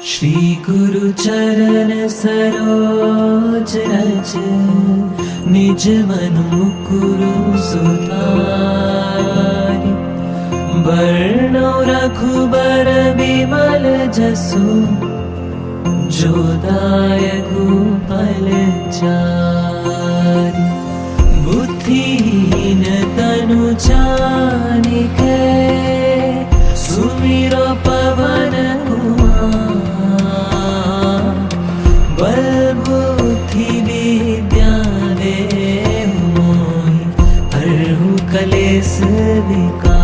श्री गुरु चरण सरोज रज निज मन मुकुरु सुधारि बरनौ रघुबर बिमल जसु जो दायकु फल चारि बुद्धिहीन तनु जानिके सुमिरो पवन कुमार बल बुद्धि विद्या देहु मोहि हरहु कलेश विकार।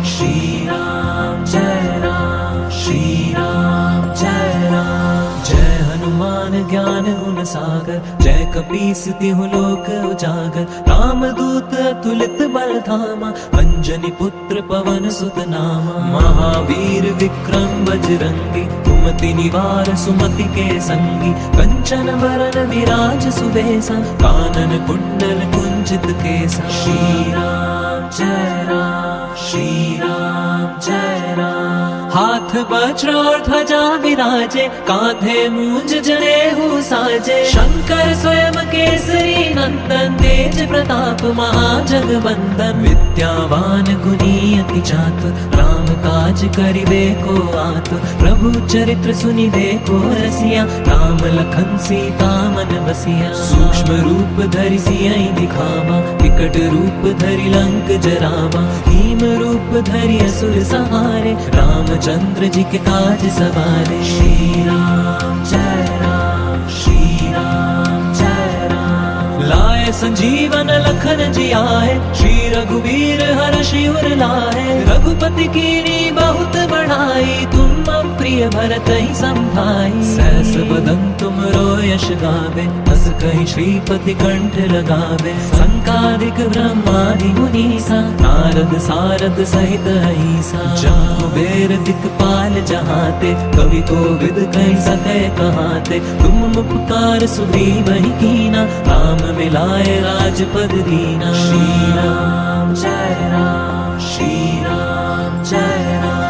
श्री राम जय राम, श्री राम जय राम। जय हनुमान ज्ञान गुण सागर, जय कपीस तिहु लोक उजागर। राम दूत अतुलित बल धामा, अंजनी पुत्र पवन सुत नामा। महावीर विक्रम बजरंगी, कुमति निवार सुमति के संगी। कंचन वरन विराज सुबेसा, कानन कुंडल कुंचित केसा। श्री राम जय राम, श्री राम जय राम। हाथ वज्र और ध्वजा विराजे, कांधे मूंज जनेऊ साजे। शंकर स्वयं केसरी नंदन, तेज प्रताप महाजगवंदन। विद्यावान गुणी अति चातुर, राम काज करिबे को आतुर। प्रभु चरित्र सुनिबे को रसिया, राम लखन सीता मन बसिया। सूक्ष्म रूप धरि सियहि दिखावा, विकट रूप धरि लंक जरावा। भीम रूप धरि असुर सहारे, रामचंद्र जी के काज सवारे। श्री राम जय राम, श्री राम जय राम। लाए संजीवन लखन जी आए, श्री रघुवीर हर्षि उर लाए। रघुपति कीनी बहुत बढ़ाई, तुम प्रिय भरत ही संभाई। सहस बदन तुम यश गावे, हस कहि श्रीपति कंठ लगावे। संकादिक ब्रह्मादि मुनीसा, नारद सारद सहित अहिसा। जहाँ बेर दिक्पाल जहाते, कवि कोविद कहि सके कहाते। तुम उपकार सुग्रीवहि कीना, राम मिलाए राजपद दीना। श्री राम जय राम, श्री राम जय राम।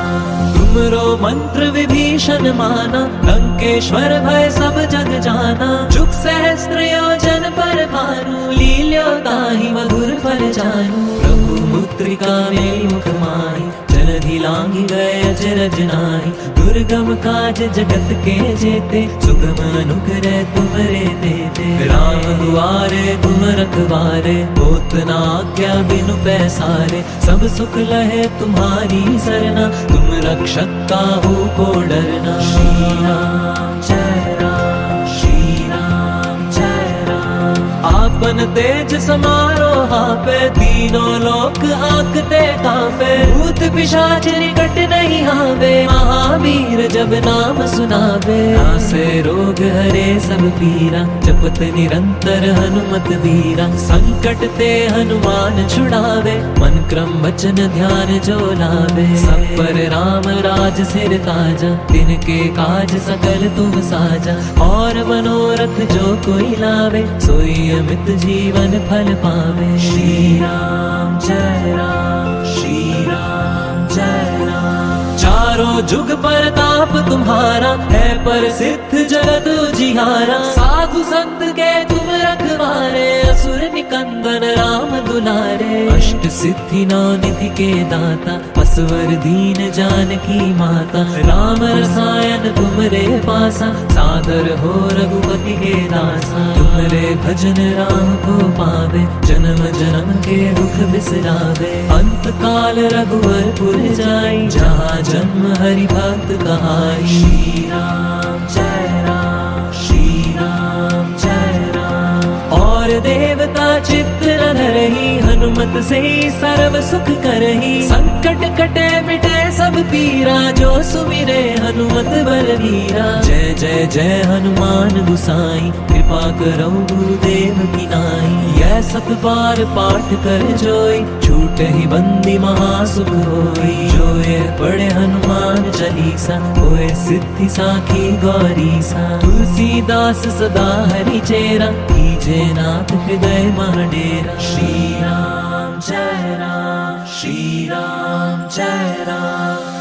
तुमरो मंत्र विभीषण माना, लंकेश्वर भय सब जग जाना। जुग सहस्त्र योजन पर भानु, लील्यो ताहि मधुर फल जानू। प्रभु मुद्रिका मेलि मुख माहि, जलधि लांघि गए अचरज नाहि। दुर्गम काज जगत के जेते, सुगम अनुग्रह तुमरे देते। राम दुआरे तुम रखवारे, होत न आज्ञा बिनु पैसारे। सब सुख लहे तुम्हारी सरना, तुम रक्षक काहू को डरना। श्री राम जय राम, श्री राम जय राम। आपन तेज समारो हापे, तीनों लोक हांकते कांपे। भूत पिशाच निकट नहीं आवे, महावीर जब नाम सुनावे। नासे रोग हरे सब पीरा, जपत निरंतर हनुमत वीरा। संकट ते हनुमान छुड़ावे, मन क्रम वचन ध्यान जो लावे। सब पर राम राज सिर ताजा, तिनके काज सकल तुम साजा। और मनोरथ जो कोई लावे, सोई अमित जीवन फल पावे। श्री राम जय राम, श्री राम जय राम। चारों जुग परताप तुम्हारा, है प्रसिद्ध जगत उजियारा। साधु संत के तुम रखवारे, असुर निकंदन राम दुलारे। अष्ट सिद्धि नौ निधि के दाता, असवर दीन जानकी माता। राम रसायन तुमरे पासा, सादर हो रघुपति के दासा। तुमरे भजन राम को पावे, जन्म जन्म के दुख बिसरावे। अंत काल रघुवर पुर जाई, जहाँ जन्म हरि भक्त कहाई। श्री राम जय राम, श्री राम जय राम। और देवता चित्त न धरहि, हनुमत से सर्व सुख करहि। संकट कटे मिटे सब पीरा, जो सुमिरे हनुमत बलवीरा। जय जय जय हनुमान गुसाई, कृपा करो गुरुदेव की नाई। यह सत बार पाठ कर जोई, छूटे ही बंदी महासुख होई। जो ये पढ़े हनुमान चालीसा, होए सिद्धि साखी गौरीसा। तुलसीदास सदा हरि चेरा, कीजे नाथ हृदय महाडेरा। श्री राम जय राम, श्री राम जय राम।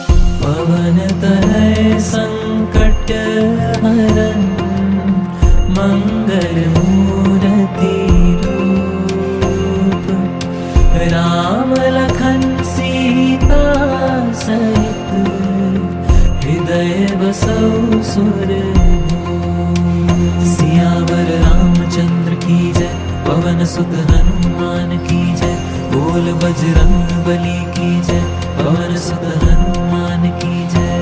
पवन तनय संकट हरन मंगल मूर्ति रूप राम लखन सीता सहित हृदय बसौ सुरभूप। सियावर रामचंद्र की जय, पवन सुत हनुमान की जय, बोल बजरंग बली की जय, पवन सुत हनुमान की जय।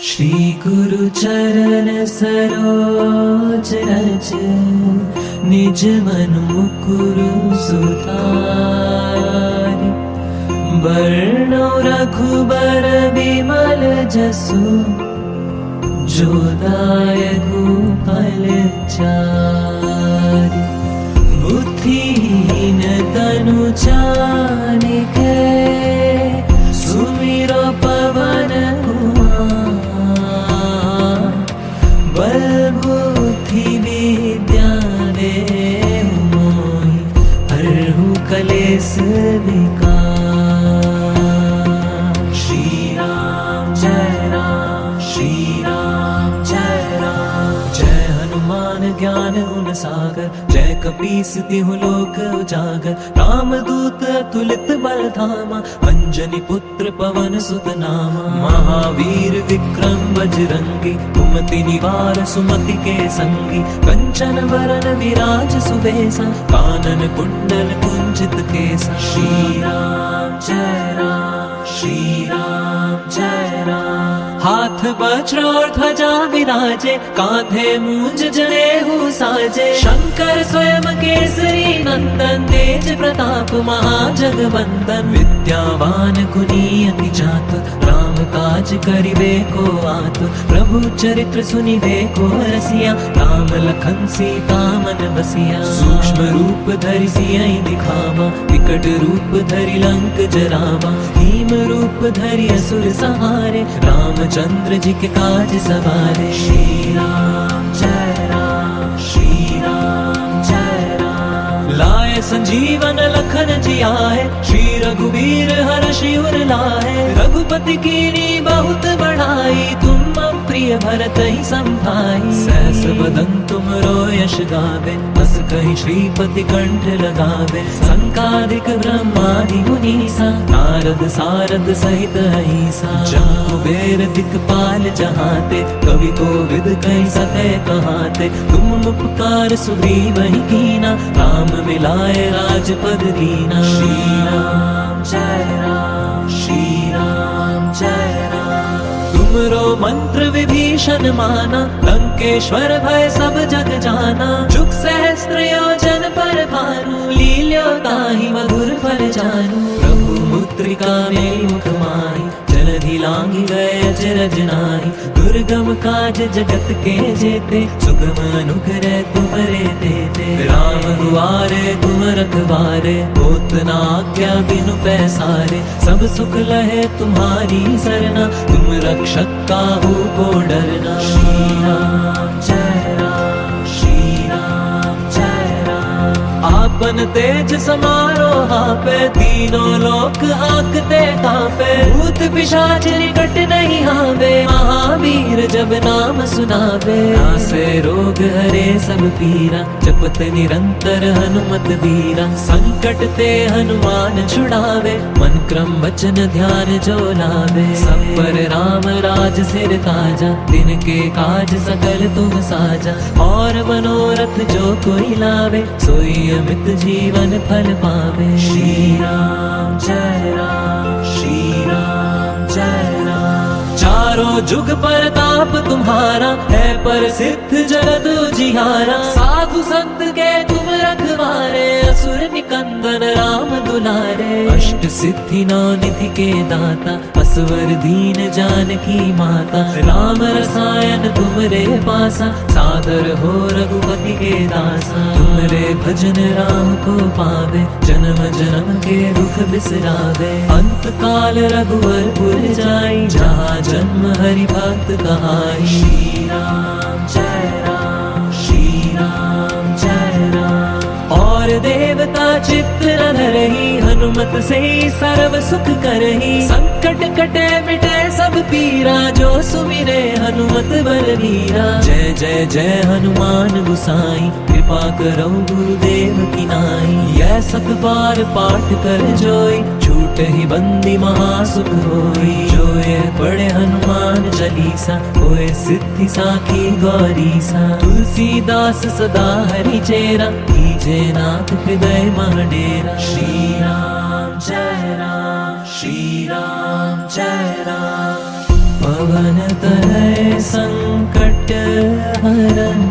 श्री गुरु चरण सरोज रज, निज मन मुकुरु सुधारि। बरनौ रघुबर बिमल जसु, जो दायकु फल चारि। बुद्धिहीन तनु जानिके, सुमिरो पवन कुमार। बल बुद्धि विद्या देहु मोहि, हरहु कलेश विकार। श्री राम जय राम, श्री राम जय राम। जय हनुमान ज्ञान गुण सागर, जय कपीस तिहु लोक उजागर। राम दूत अतुलित बल धामा, अंजनी पुत्र पवन सुत नामा। महावीर विक्रम बजरंगी, कुमति निवार सुमति के संगी। कंचन वरन विराज सुबेसा, कानन कुंडल कुंचित केसा। श्री राम जय राम, श्री राम जय राम। हाथ वज्र और ध्वजा विराजे, कांधे मूंज जनेऊ साजे। शंकर स्वयं केसरी नंदन, तेज प्रताप महाजगवंदन। विद्यावान गुणी अति चातुर, राम काज करिबे को आतुर। प्रभु चरित्र सुनिबे को रसिया, राम लखन सीता मन बसिया। सूक्ष्म रूप धरि सियहि दिखावा, विकट रूप धरि लंक जरावा। भीम रूप धरि असुर संहारे, रामचंद्र जी के काज सवारे। श्री राम जय राम, श्री राम जय राम। लाए संजीवन लखन जियाए, श्री रघुवीर हर्षि उर लाए। रघुपति कीनी बहुत बढ़ाई, तुम प्रिय भरत ही संभाई। सहस बदन तुमरो यश गावे, बस कहीं श्रीपति कंठ लगावे। संकादिक ब्रह्मादि मुनीसा, नारद सारद सहित अहिसा। जब कुबेर दिक्पाल जहाते, कवि कोविद कहीं सके कहाते। तुम उपकार सुग्रीव ही कीना, राम मिलाए राजपद दीना। श्री राम जय राम, श्री राम जय राम। तुमरो मंत्र विभीषण माना, लंकेश्वर भय सब जग जाना। जुग सहस्त्र योजन पर भानु, लील्यो ताहि मधुर फल जानू। प्रभु मुद्रिका में मुख माहि, जलधि लांघि गए अचरज नाहि। दुर्गम काज जगत के जेते, सुगम अनुग्रह तुमरे तेते। राम दुआरे तुम रखवारे, होत न आज्ञा बिनु पैसारे। सब सुख लहे तुम्हारी सरना, तुम रक्षक काहू को डरना। श्री राम जय राम, श्री राम जय राम। आपन तेज समारो हापे, तीनों लोक हाकते कांपे। भूत पिशाच निकट नहीं आवे, महावीर जब नाम सुनावे। नासे रोग हरे सब पीरा, जपत निरंतर हनुमत बीरा। संकट ते हनुमान छुड़ावे, मन क्रम वचन ध्यान जो लावे। सब पर राम राज सिर ताजा, दिन के काज सकल तुम साजा। और मनोरथ जो कोई लावे, सोई अमित जीवन फल पावे। श्री राम जय राम, श्री राम जय राम। चारों जुग परताप तुम्हारा, है प्रसिद्ध जगत उजियारा। साधु संत के तुम रखवारे, असुर निकंदन राम दुलारे। अष्ट सिद्धि नौ निधि के दाता, असवर दीन जानकी माता। राम रसायन तुमरे पासा, सादर हो रघुपति के दासा। तुमरे भजन राम को पावे, जन्म जन्म के दुख बिसरावे। अंत काल रघुवर पुर जाई, जहाँ जन्म हरि भक्त कहाई। श्री राम जय राम। और देवता चित्त न धरहि, हनुमत से सर्व सुख करहि। संकट कटे मिटे सब पीरा, जो सुमिरे हनुमत बलवीरा। जय जय जय हनुमान गुसाई, कृपा करो गुरुदेव की नाई। यह सत बार पाठ कर जोई, छूट ही बंदी महासुख होई। जो यह पढ़े हनुमान चालीसा, होए सिद्धि साखी गौरीसा। तुलसीदास सदा हरि चेरा, कीजे नाथ हृदय मह डेरा। श्री राम जय राम, श्री राम जय राम। पवन तनय संकट हरन,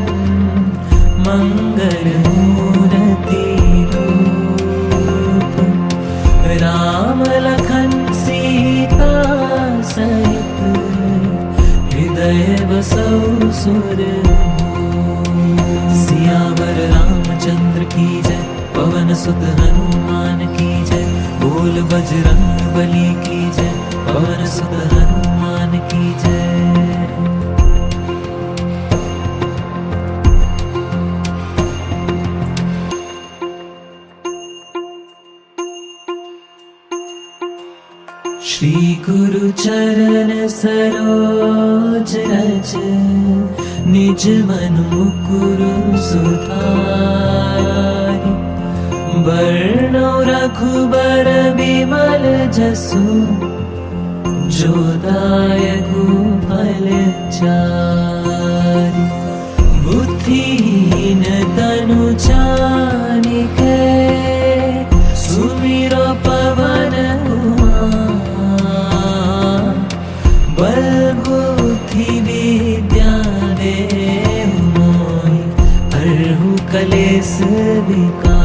मंगल मूर्ति रूप। राम लखन सीता सहित, हृदय बसौ सुरभूप। सियावर रामचंद्र की जय, पवन सुत हनुमान की जय। बोल बजरंग बली की जय, पवन सुत हनुमान की जय। श्री गुरु चरण सरोज रज, निज मन मुकुरु सुधारि। बरनौ रघुबर बिमल जसु, जो दायकु फल चारि। बुद्धिहीन तनु जानिके, सुमिरो पवन कुमार। बल बुद्धि विद्या देहु मोहि, हरहु कलेस विकार।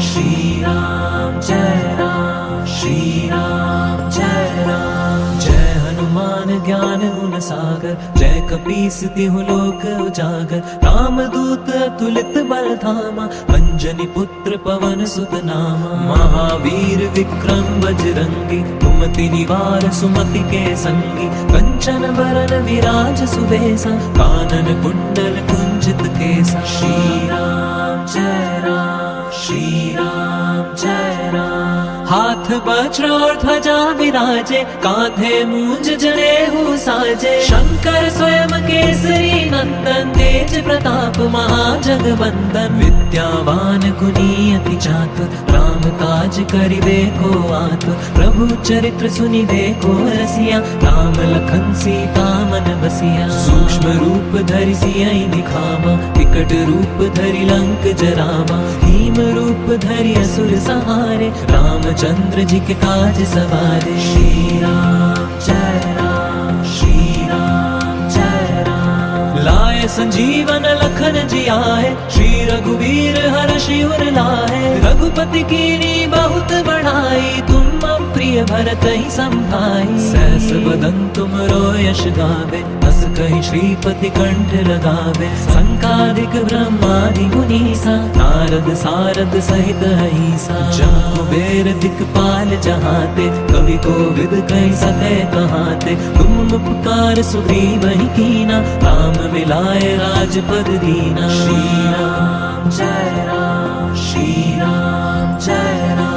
श्री राम जय राम, श्री राम जय राम। जय हनुमान ज्ञान गुण सागर, जय कपीस तिहु लोक उजागर। रामदूत अतुलित बल धामा, अंजनी पुत्र पवन सुत नामा। महावीर विक्रम बजरंगी, कुमति निवार सुमति के संगी। कंचन बरन विराज सुबेसा, कानन कुंडल कुंजित केसा। श्री राम जय राम, श्री राम जय राम। हाथ वज्र और ध्वजा विराजे, कांधे मूंज जनेऊ साजे। शंकर स्वयं केसरी नंदन, तेज प्रताप महाजगवंदन। विद्यावान गुणी अति चातुर, राम काज करिबे को आतुर। प्रभु चरित्र सुनिबे को रसिया, राम लखन सीता मन बसिया। सूक्ष्म रूप धरि सियहि दिखावा, विकट रूप धरि लंक जरावा। भीम रूप धरि असुर सहारे, रामचंद्र जी के काज सवारे। श्री राम जय राम, श्री राम जय राम। लाए संजीवन लखन जी आए, श्री रघुवीर हर्षि उर लाए। रघुपति कीनी बहुत बढ़ाई, तुम प्रिय भरत ही संभाई। सहस बदन तुमरो यश गावे, हस कहि श्रीपति कंठ लगावे। संकादिक ब्रह्मादि मुनीसा, नारद सारद सहित अहिसा। जहाँ कुबेर दिक्पाल जहाते, कवि कोविद कहि सके कहाते। तुम उपकार सुग्रीवहि कीना, राम मिलाए राजपद दीना। श्री राम जय राम, श्री राम जय राम।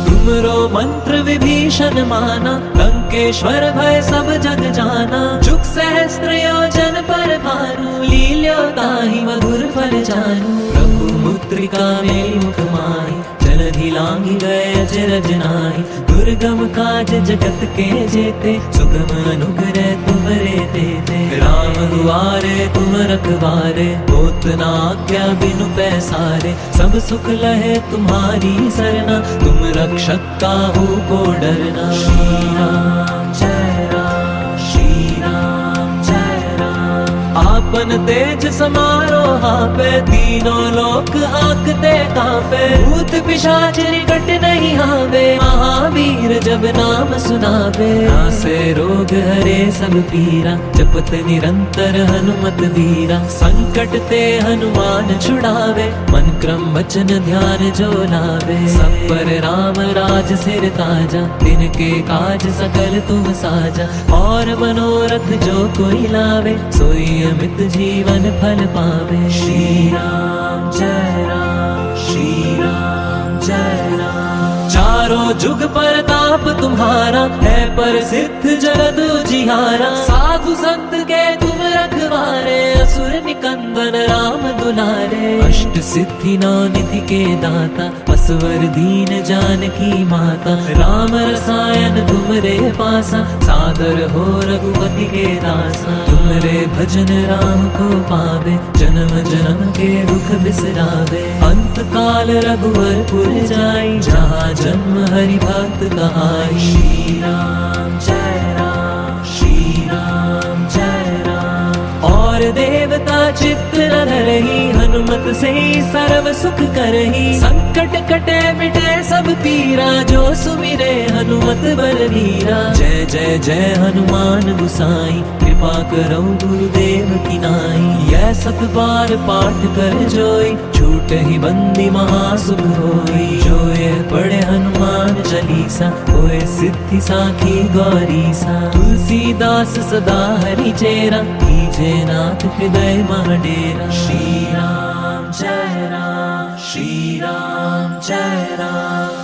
तुमरो मंत्र विभीषण माना, लंकेश्वर भय सब जग जाना। जुग सहस्त्र योजन पर भानु, लील्यो ताहि मधुर फल जानू। प्रभु मुद्रिका मेलि मुख माहि, जलधि लांघि गए अचरज नाहि। दुर्गम काज जगत के जेते, सुगम अनुग्रह तुमरे तेते। राम दुआरे तुम रखवारे, होत न आज्ञा बिनु पैसारे। सब सुख लहे तुम्हारी सरना, तुम रक्षक काहू को डरना। श्री राम जय राम, श्री राम जय राम। आपन तेज समारो हापे, तीनों लोक हाकते कांपे। भूत पिशाच निकट नहीं आवे, महावीर जब नाम सुनावे। नासे रोग हरे सब पीरा, जपत निरंतर हनुमत वीरा। संकट ते हनुमान छुड़ावे, मन क्रम वचन ध्यान जो लावे। सब पर राम राज सिर ताजा, तिनके काज सकल तुम साजा। और मनोरथ जो कोई लावे, सोई अमित जीवन फल पावे। श्री राम जय राम श्री राम जय राम। चारों जुग परताप तुम्हारा है प्रसिद्ध जगत उजियारा। साधु संत के तुम रखवारे असुर निकंदन राम दुलारे। अष्ट सिद्धि नौ निधि के दाता असवर दीन जानकी माता। राम रसायन तुमरे पासा सादर हो रघुपति के दासा। तुमरे भजन राम को पावे जन्म जन्म के दुख बिसरावे। अंत काल रघुवर पुर जाई जहाँ जन्म हरि भक्त कहाई। श्री राम जय राम श्री राम जय राम। और देवता चित्त न धरहि हनुमत से सर्व सुख करहि। संकट कटे मिटे सब पीरा जो सुमिरे हनुमत बलवीरा। जय जय जय हनुमान गुसाई कृपा करो गुरुदेव की नाई। यह सत बार पाठ कर जोई छूट ही बंदी महासुख होई। जो ये पढ़े हनुमान चालीसा होए सिद्धि साखी गौरीसा। तुलसीदास सदा हरि चेरा कीजे नाथ हृदय महाडेरा। श्री राम जय राम श्री राम जय राम।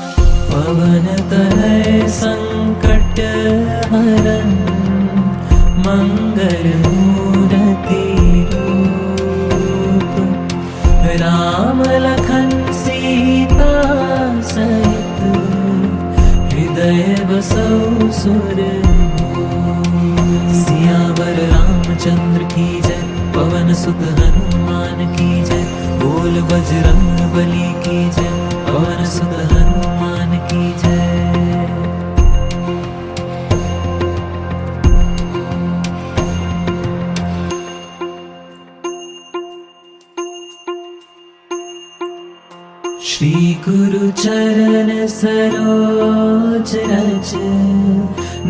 पवन तनय संकट हरन मंगल मूर्ति रूप। राम लखन सीता सहित हृदय बसौ सुरभूप। सियावर रामचंद्र की जय पवन सुत हनुमान की जय। बोल बजरंग बली की जय पवन सुत हनुमान की जय। श्री गुरु चरण सरोज रज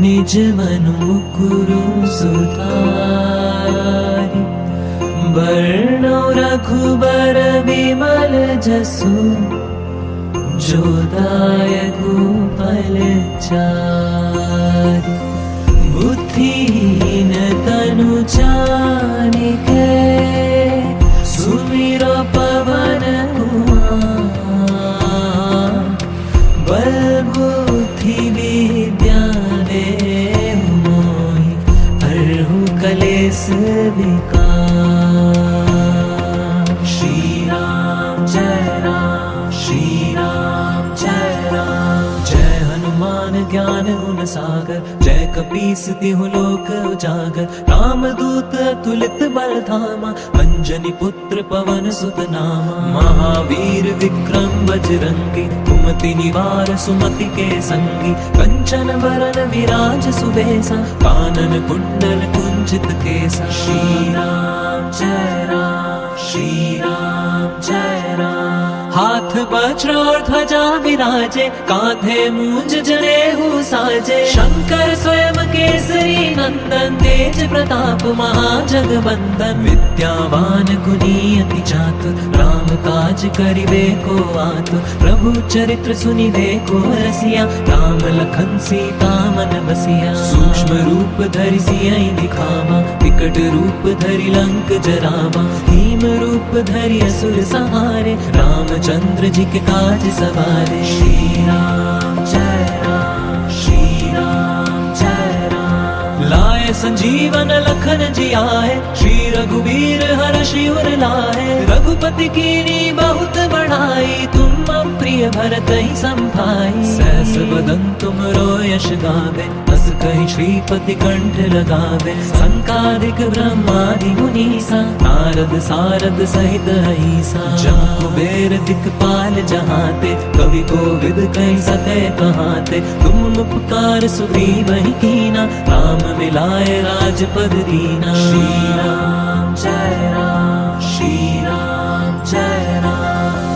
निज मनु मुकुरु सुधारि। बरनौ रघुबर विमल जसु जो दायकु फल चारि। बुद्धिहीन तनु जानिके सुमिरो पवन बल बुद्धि विद्या देहु मोहि। हरहु कलेस विकार। श्री राम जय राम श्री राम जय राम। जय हनुमान ज्ञान गुण सागर जय कपीस तिहु लोक उजागर। राम दूत अतुलित बल धामा अंजनी पुत्र पवन सुत नामा। महावीर विक्रम बजरंगी कुमति निवार सुमति के संगी। कंचन वरन विराज सुबेसा कानन कुंडल कुंचित केसा। श्री राम जय राम श्री राम जय राम। हाथ वज्र और ध्वजा विराजे कांधे मूंज जनेऊ साजे। शंकर स्वयं केसरी नंदन तेज प्रताप महाजगवंदन। विद्यावान गुणी अति चातुर राम काज करिबे को आतुर। प्रभु चरित्र सुनिबे को रसिया राम लखन सीता मन बसिया। सूक्ष्म रूप धरि सियहि दिखावा विकट रूप धरि लंक जरावा। भीम रूप धरि असुर संहारे रामचंद्र जी के काज सवारे। श्री राम जय राम श्री राम जय राम। लाए संजीवन लखन जी आए श्री रघुवीर हर्षि उर लाए। रघुपति कीनी बहुत बढ़ाई तुम प्रिय भरत ही संभाई। सहस बदन तुम रो यश गावे बस कहीं श्रीपति कंठ लगावे। संकादिक ब्रह्मादि मुनीसा नारद सारद सहित अहिसा। जब कुबेर दिक्पाल जहाते कवि कोविद कहीं सके कहाते। तुम उपकार सुग्रीव ही कीना राम मिलाए राजपद दीना। श्री राम जय राम श्री राम जय राम।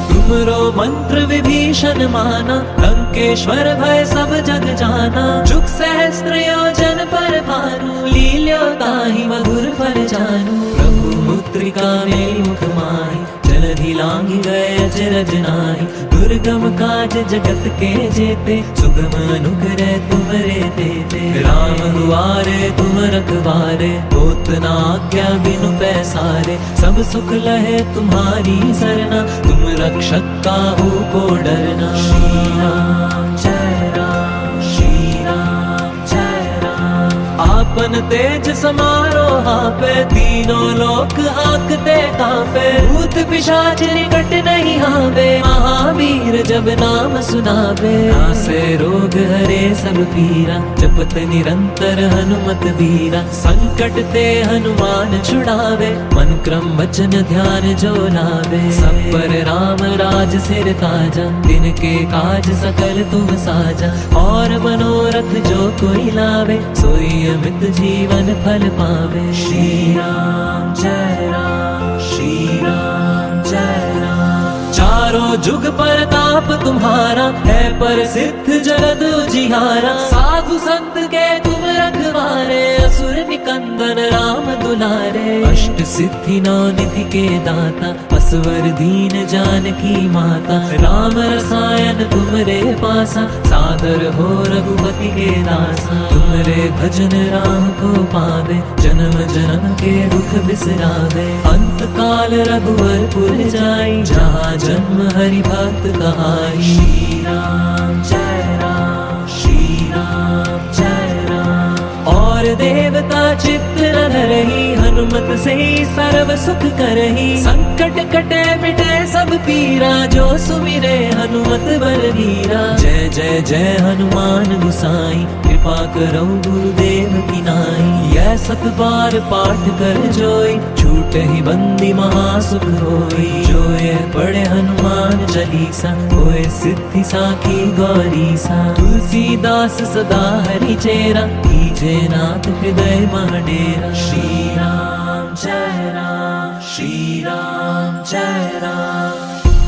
तुमरो मंत्र विभीषण माना लंकेश्वर भय सब जग जाना। जुग सहस्त्र योजन पर भानु लील्यो ताहि मधुर फल जानू। प्रभु मुद्रिका में मुख माहि जलधि लांघि गए अचरज नाहि। दुर्गम काज जगत के जेते सुगम अनुग्रह तुमरे तेते। राम दुआरे तुम रखवारे, होत न आज्ञा बिनु पैसारे। सब सुख लहे तुम्हारी सरना, तुम रक्षक काहू को डरना। श्री राम जय राम, श्री राम जय राम। आपन तेज समारो हापे, तीनों लोक हाकते कांपे। भूत पिशाच निकट नहीं आवे, महावीर जब नाम सुनावे। नासे रोग हरे सब पीरा, जपत निरंतर हनुमत बीरा। संकट ते हनुमान छुड़ावे, मन क्रम वचन ध्यान जो लावे। सब पर राम राज सिर ताजा, तिनके काज सकल तुम साजा। और मनोरथ जो कोई लावे, सोई अमित जीवन फल पावे। श्री राम जय राम, श्री राम जय राम। चारों जुग परताप तुम्हारा, है पर सिद्ध जगत उजियारा। साधु संत के तुम रखवारे, असुर निकंदन राम दुलारे। अष्ट सिद्धि नौ निधि के दाता, असवर दीन जानकी माता। राम रसायन तुमरे पासा, सादर हो रघुपति के दासा। तुमरे भजन राम को पावे, जन्म जन्म के दुख बिसरावे। अंत काल रघुवर पुर जाई, जहाँ जन्म हरि भक्त कहाई। श्री राम जय राम, श्री राम जय राम। और देवता चित्त न धरहि, हनुमत से सर्व सुख करहि। संकट कटे मिटे सब पीरा, जो सुमिरे हनुमत बलवीरा। जय जय जय हनुमान गुसाई, कृपा करो गुरुदेव की नाई। यह सत बार पाठ कर जोई, छूट ही बंदी महासुख होई। जो ये पढ़े हनुमान चालीसा, होए सिद्धि साखी गौरीसा। तुलसीदास सदा हरि चेरा, कीजे नाथ हृदय महडेरा। श्री राम जय राम, श्री राम जय राम।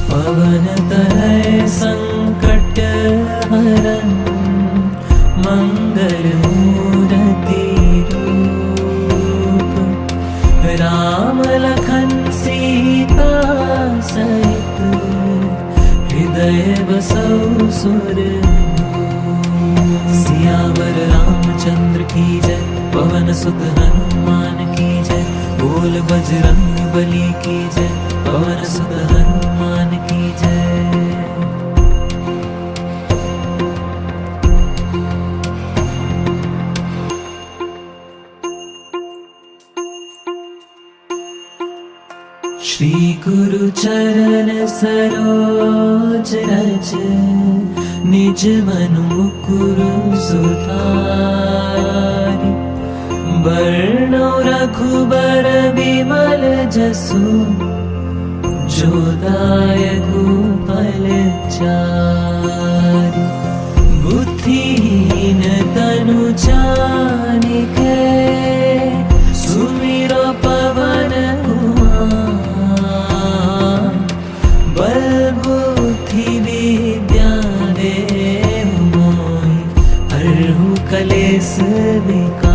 पवन तनय संकट हरन, मंगल मूर्ति रूप। राम लखन सीता सहित, हृदय बसौ सुरभूप। सियावर रामचंद्र की जय, पवन सुत हनुमान की जय। बोल बजरंग बली की जय, पवन सुत हनुमान की जय। श्री गुरु चरण सरोज रज, निज मनु मुकुर सुधारि। बरनौ रघुबर बिमल जसु, जो दायकु फल चारि। बुद्धिहीन तनु जानिके, सुमिरो पवन कुमार। बल बुद्धि विद्या देहु मोहि, हरहु कलेस विकार।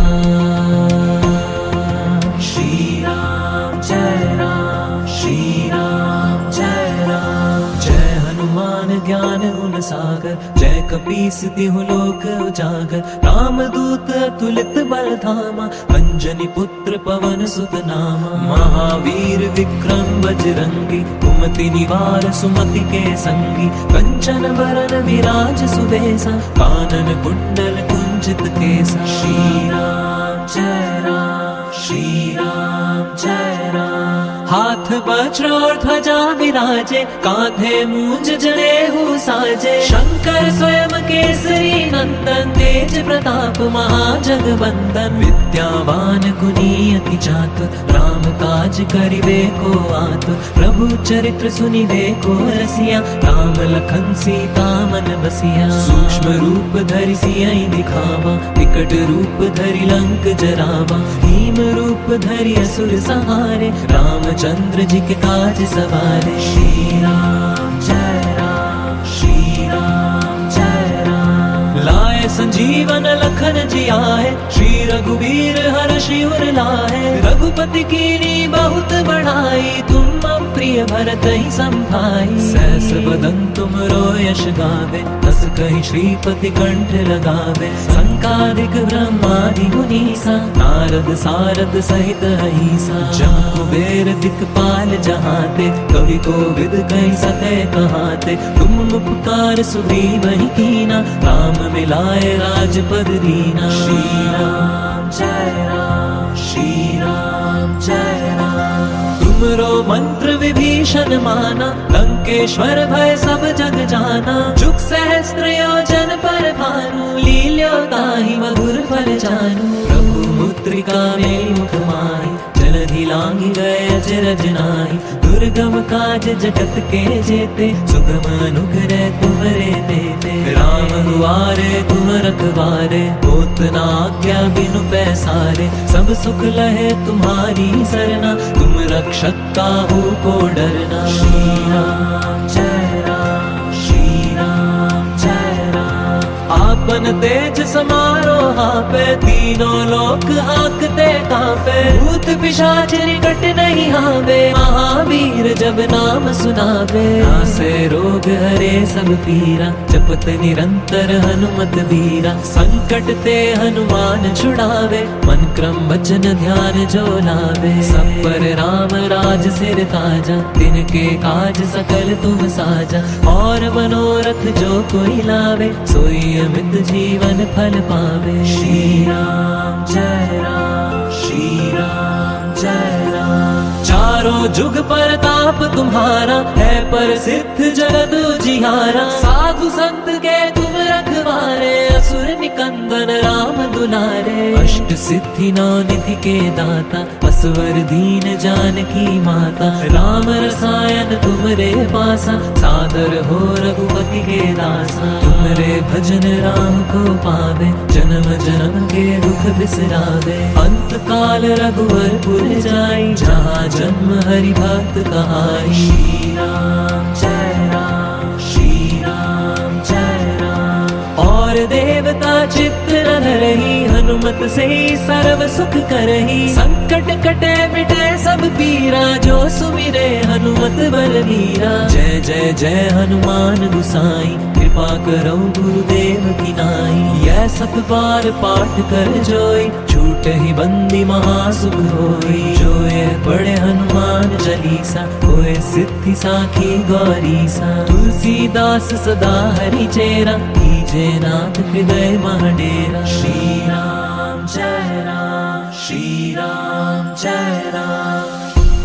श्री राम जय राम, श्री राम जय राम। जय हनुमान ज्ञान गुण सागर, जय कपीस तिहु लोक उजागर। राम दूत अतुलित बल धामा, अंजनी पुत्र पवन सुत नामा। महावीर विक्रम बजरंगी, कुमति निवार सुमति के संगी। कंचन बरन विराज सुबेसा, कानन कुंडल कुंचित केसा। श्री राम जय राम, श्री राम जय राम। हाथ वज्र और ध्वजा विराजे, कांधे मूंज जनेऊ साजे। शंकर स्वयं केसरी नंदन, तेज प्रताप महाजगवंदन। विद्यावान गुणी अति चातुर, राम काज करिबे को आतुर। प्रभु चरित्र सुनिबे को रसिया, राम लखन सीता मन बसिया। सूक्ष्म रूप धरि सियहि दिखावा, विकट रूप धरि लंक जरावा। भीम रूप धरि असुर संहारे, रामचंद्र जी के काज सवारे। श्री राम जय राम, श्री राम जय राम। लाए संजीवन लखन जियाए, श्री रघुवीर हर्षि उर लाए, रघुपति कीनी बहुत बढ़ाई, तुम प्रिय भरत ही संभाई। सहस बदन तुम यश गावे, हस कहि श्रीपति कंठ लगावे। संकादिक ब्रह्मादि मुनीसा, नारद सारद सहित अहिसा। जम कुबेर दिक्पाल जहाते, कवि कोविद कहि सके कहाते। तुम उपकार सुग्रीव ही कीना, राम मिलाए राजपद दीना। श्री राम जय राम, श्री राम जय राम। तुमरो मंत्र विभीषण माना, लंकेश्वर भय सब जग जाना। जुग सहस्त्र योजन पर भानु, लील्यो ताहि मधुर फल जानू। प्रभु मुद्रिका में मुख माहि, जलधि लांघि गए अचरज नाहि। दुर्गम काज जगत के जेते, सुगम अनुग्रह तुम्हरे तेते। राम दुआरे तुम रखवारे, होत न आज्ञा बिनु पैसारे। सब सुख लहे तुम्हारी सरना, तुम रक्षक काहू को डरना। श्री राम जय राम, श्री राम जय राम। आपन तेज समारो आपे, तीनों लोक हाकते कांपे। भूत पिशाच निकट नहीं आवे, महावीर जब नाम सुनावे। नासे रोग हरे सब पीरा, जपत निरंतर हनुमत बीरा। संकट ते हनुमान छुड़ावे, मन क्रम वचन ध्यान जो लावे। सब पर राम राज सिर ताजा, तिनके काज सकल तुम साजा। और मनोरथ जो कोई लावे, सोई अमित जीवन फल पावे। श्री राम जय राम, श्री राम जय राम। चारों जुग परताप तुम्हारा, है प्रसिद्ध जगत उजियारा। साधु संत के तुम रखवारे, असुर निकंदन राम दुलारे। अष्ट सिद्धि नौ निधि के दाता, असवर दीन जानकी माता। राम रसायन तुमरे पासा, सादर हो रघुपति के दासा। तुमरे भजन राम को पावे, जन्म जन्म के दुख बिसरावे। अंत काल रघुवर पुर जाई, जहाँ जन्म हरि भक्त कहाई। श्री राम जय राम, श्री राम जय राम। और देवता चित्त न धरहि, हनुमत से सर्व सुख करहि। संकट कटे मिटे सब पीरा, जो सुमिरे हनुमत बलवीरा। जय जय जय हनुमान गुसाई, कृपा करो गुरुदेव की नाई। यह सत बार पाठ कर जोई, छूट ही बंदी महासुख होई। जो ये पढ़े हनुमान चालीसा, होए सिद्धि साखी गौरीसा। तुलसीदास सदा हरि चेरा, कीजे नाथ हृदय महडेरा। श्री राम जय राम, श्री राम जय राम।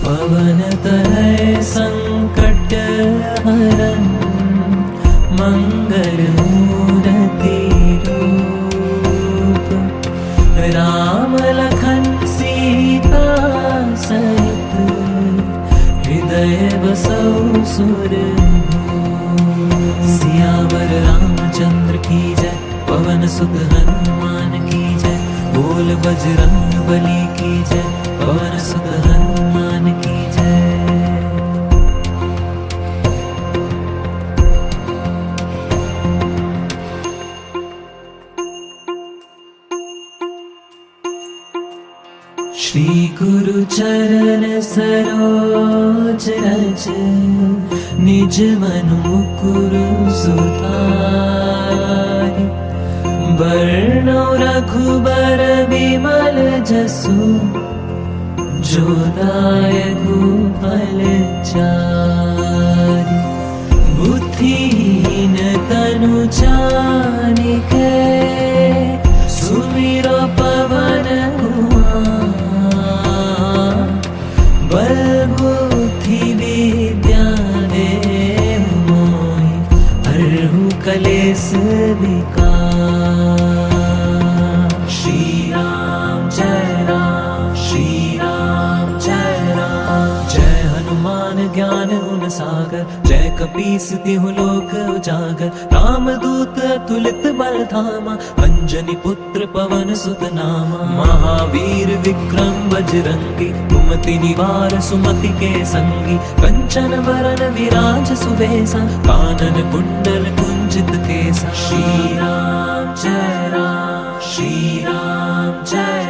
पवन तनय संकट हरन, मंगल मूर्ति रूप। राम लखन सीता सहित, हृदय बसौ सुरभूप। सियावर रामचंद्र की जय, पवन सुत हनुमान की जय। बोल बजरंग बली की जय, पवन सुत हनुमान की जय। श्री गुरु चरण सरोज रज, निज मन मुकुरु सुधारि। बरनौ रघुबर बिमल जसु, जो दायकु फल चारि। बुद्धिहीन तनु जानिके, सुमिरो पवन बल बुद्धि विद्या देहु मोहि। हरहु कलेस विकार। श्री राम जय राम, श्री राम जय राम। जय हनुमान ज्ञान गुण सागर, जय कपीस तिहु लोक उजागर। राम दूत अतुलित बल धामा, अंजनी पुत्र पवन सुत नामा। महावीर विक्रम बजरंगी, कुमति निवार सुमति के संगी। कंचन वरन विराज सुबेसा, कानन कुंडल कुंजित केसा। श्री राम जय राम, श्री राम जय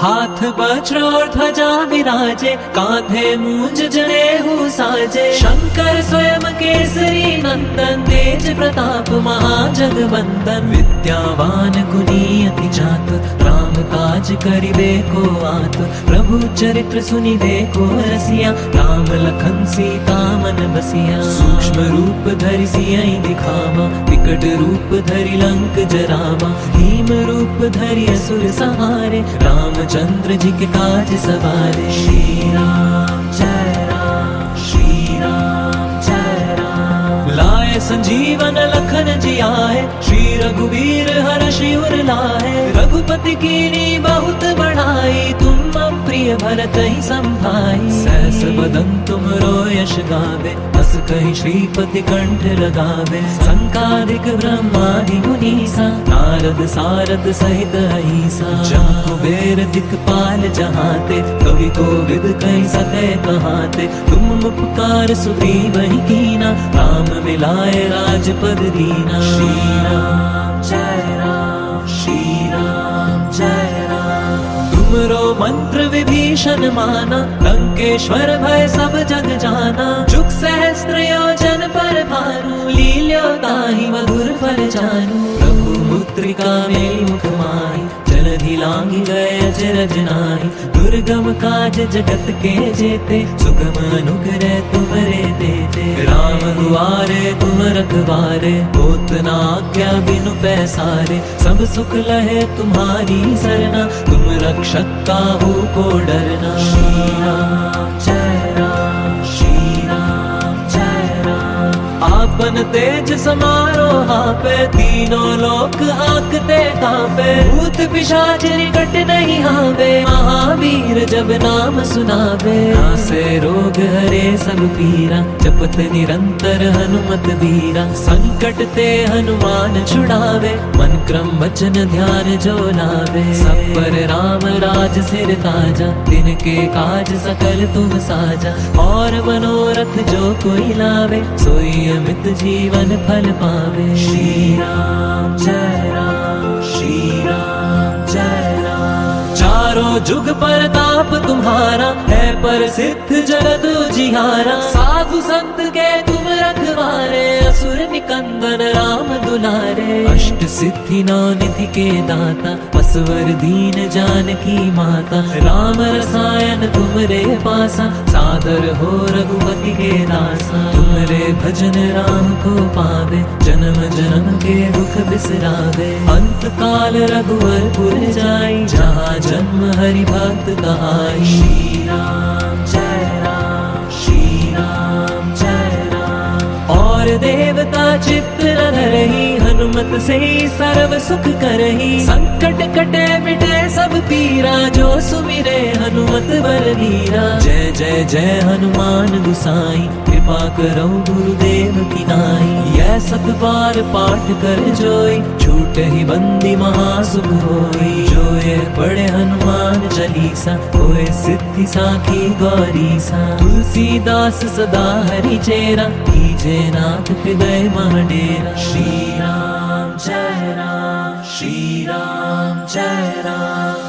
हाथ वज्र और ध्वजा विराजे, कांधे मूंज जनेऊ साजे। शंकर स्वयं केसरी नंदन, तेज प्रताप महाजगवंदन। विद्यावान गुणी अति चातुर, राम काज करिबे को आतुर। प्रभु चरित्र सुनिबे को रसिया, राम लखन सीता मन बसिया। सूक्ष्म रूप धरि सियहि दिखावा, विकट रूप धरि लंक जरावा। भीम रूप धरि असुर सहारे, रामचंद्र जी के काज सवारे। श्री राम जय राम, श्री राम जय राम। लाए संजीवन लखन जी आए, श्री रघुवीर हर्षि उर लाए। रघुपति कीनी बहुत बढ़ाई, तुम मम प्रिय भरत ही संभाई। सहस बदन तुमरो यश गावे, बस कहि श्रीपति कंठ लगावे। संकादिक ब्रह्मादि मुनीसा, नारद सारद सहित अहिसा। जहाँ कुबेर दिक्पाल जहाते, कवि कोविद कहि सके कहाते। तुम उपकार सुग्रीव ही कीना, राम मिलाए राजपद दीना। श्री राम जय राम, श्री राम जय राम। तुमरो मंत्र विभीषण माना, लंकेश्वर भय सब जग जाना। जुग सहस्त्र योजन पर भानु, लील्यो ताहि मधुर फल जानू। प्रभु मुद्रिका मेलि मुख माहि, जलधि लांघि गए अचरज नाहि। दुर्गम काज जगत के जेते, सुगम अनुग्रह तुमरे देते। राम दुआरे तुम रखवारे, होत न आज्ञा बिनु पैसारे। सब सुख लहे तुम्हारी सरना, तुम रक्षक काहू को डरना। श्री राम जय राम, श्री राम जय राम। आपन तेज समारो हापे, तीनों लोक हाकते कांपे। भूत पिशाच निकट नहीं आवे, महावीर जब नाम सुनावे। नासे रोग हरे सब पीरा, जपत निरंतर हनुमत बीरा। संकट ते हनुमान छुड़ावे, मन क्रम वचन ध्यान जो लावे। सब पर राम राज सिर ताजा, तिनके काज सकल तुम साजा। और मनोरथ जो कोई लावे, सोई अमित जीवन फल पावे। श्री राम जय राम, श्री राम जय राम। चारों जुग परताप तुम्हारा, है प्रसिद्ध जगत उजियारा। साधु संत के तुम रखवारे, असुर निकंदन राम दुलारे। अष्ट सिद्धि नौ निधि के दाता, असवर दीन जानकी माता। राम रसायन तुमरे पासा, सादर हो रघुपति के दासा। तुमरे भजन राम को पावे, जन्म जन्म के दुख बिसरावे। अंत काल रघुवर पुर जाई, जहाँ जन्म हरि भक्त कहाई। श्री राम जय राम, श्री राम जय राम। और देवता चित्त न धरहि, हनुमत से सर्व सुख करहि। संकट कटे मिटे सब पीरा, जो सुमिरे हनुमत बलवीरा। जय जय जय हनुमान गुसाई, कृपा करो गुरुदेव की नाई। यह सत बार पाठ कर जोई, छूट ही बंदी महासुख होई। जो ये पढ़े हनुमान चालीसा, होए सिद्धि साखी गौरीसा। तुलसीदास सदा हरि चेरा, कीजे नाथ हृदय महडेरा। श्री राम जय राम, श्री राम जय राम।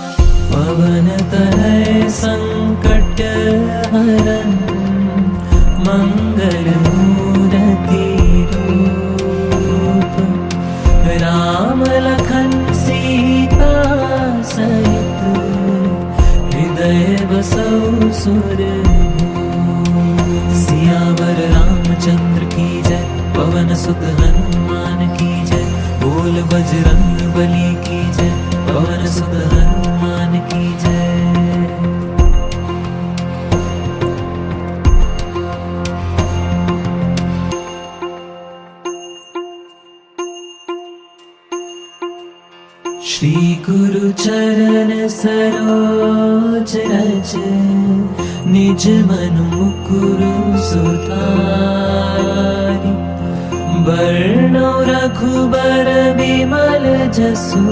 पवन तनय संकट हरन, मंगल मूर्ति रूप। राम लखन सीता सहित, हृदय बसौ सुरभूप। सियावर रामचंद्र की जय, पवन सुत हनुमान की जय। बोल बजरंग बली की जय, पवन सुत हनुमान की जय। श्री गुरु चरण सरोज रज, निज मनु मुकुरु सुधारि। बरनौ रघुबर बिमल जसु,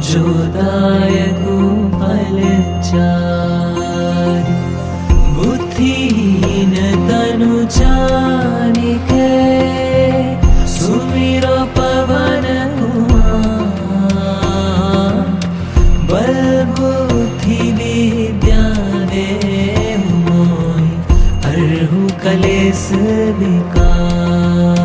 जो दायकु फल चारि। बुद्धिहीन तनु जानिके, सुमिरो पवन कुमार। बल विकार।